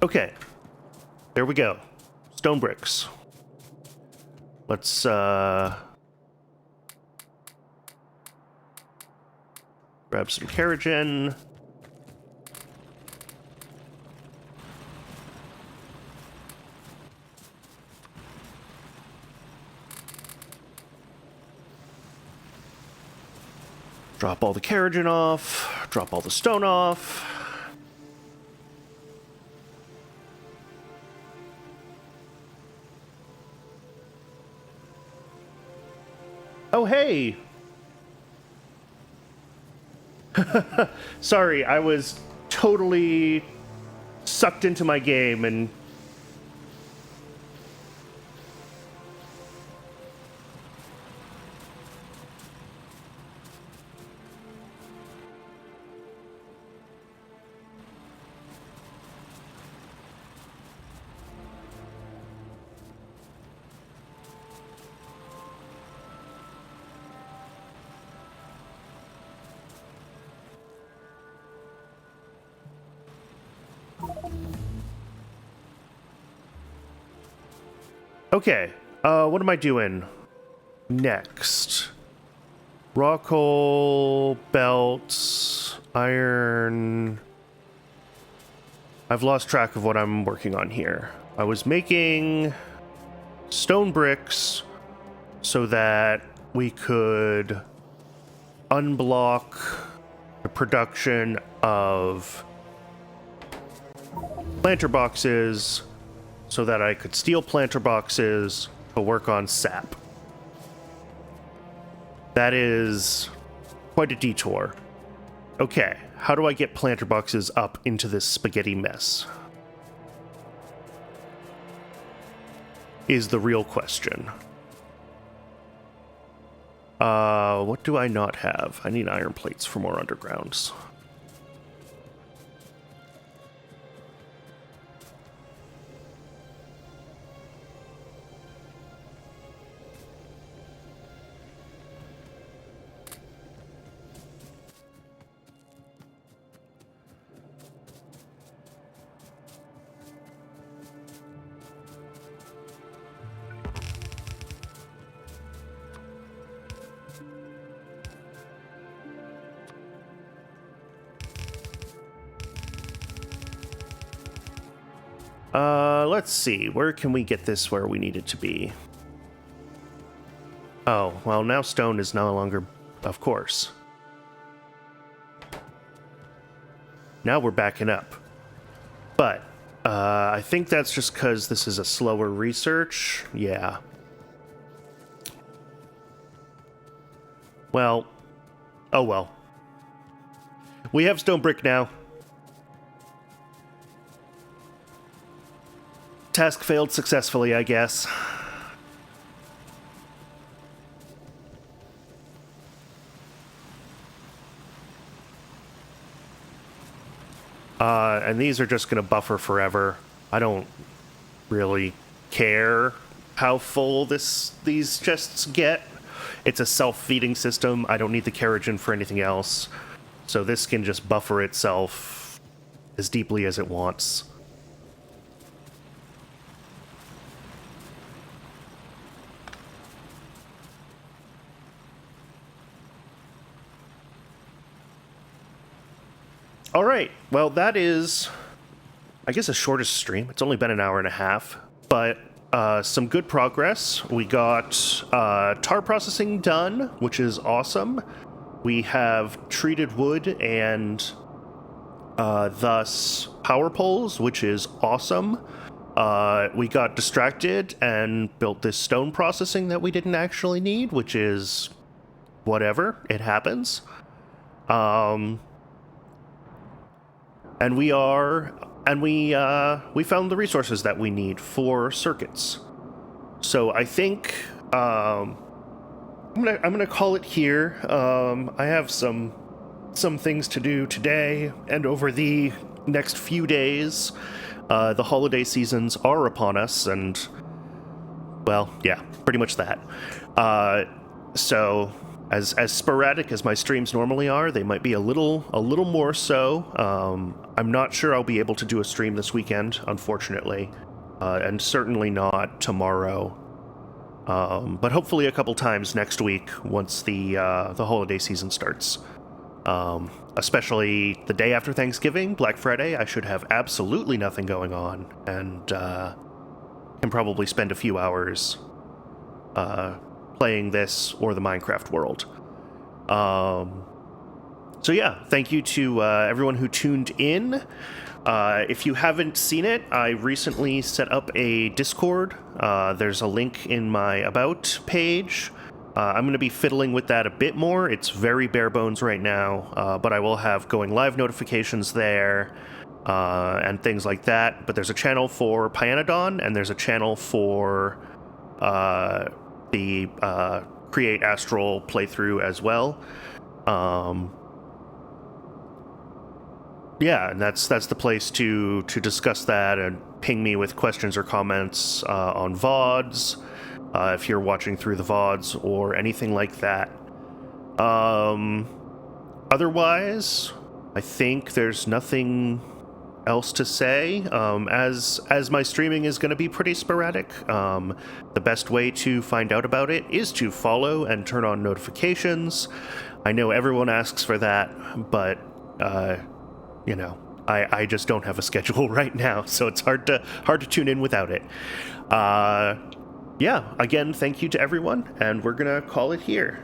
S1: Okay. There we go. Stone bricks. Let's, grab some Keragen. Drop all the Keragen off. Drop all the stone off. Oh, hey! Sorry, I was totally sucked into my game and... Okay, what am I doing next? Raw coal, belts, iron... I've lost track of what I'm working on here. I was making stone bricks so that we could unblock the production of planter boxes so that I could steal planter boxes to work on sap. That is quite a detour. Okay, how do I get planter boxes up into this spaghetti mess? Is the real question. What do I not have? I need iron plates for more undergrounds. Let's see. Where can we get this where we need it to be? Oh, well, now stone is no longer... Of course. Now we're backing up. But, I think that's just because this is a slower research. Yeah. Well. Oh well. We have stone brick now. Task failed successfully, I guess. And these are just going to buffer forever. I don't really care how full these chests get. It's a self-feeding system. I don't need the Keragen for anything else. So this can just buffer itself as deeply as it wants. All right, well, that is, I guess, a shortest stream. It's only been an hour and a half, but some good progress. We got tar processing done, which is awesome. We have treated wood and thus power poles, which is awesome. We got distracted and built this stone processing that we didn't actually need, which is whatever. It happens. And we found the resources that we need for circuits. So I think I'm gonna call it here. I have some things to do today and over the next few days. The holiday seasons are upon us, and well, yeah, pretty much that. So as sporadic as my streams normally are, they might be a little more so. I'm not sure I'll be able to do a stream this weekend, unfortunately, and certainly not tomorrow. But hopefully a couple times next week once the holiday season starts. Especially the day after Thanksgiving, Black Friday, I should have absolutely nothing going on, and can probably spend a few hours playing this or the Minecraft world. So yeah, thank you to everyone who tuned in. If you haven't seen it, I recently set up a Discord. There's a link in my About page. I'm going to be fiddling with that a bit more. It's very bare bones right now, but I will have going live notifications there and things like that. But there's a channel for Pyanodon, and there's a channel for the Create Astral playthrough as well. Yeah, and that's the place to discuss that and ping me with questions or comments on VODs, if you're watching through the VODs or anything like that. Otherwise, I think there's nothing else to say. As my streaming is going to be pretty sporadic, the best way to find out about it is to follow and turn on notifications. I know everyone asks for that, but you know, I just don't have a schedule right now, so it's hard to tune in without it. Yeah, again, thank you to everyone, and we're gonna call it here.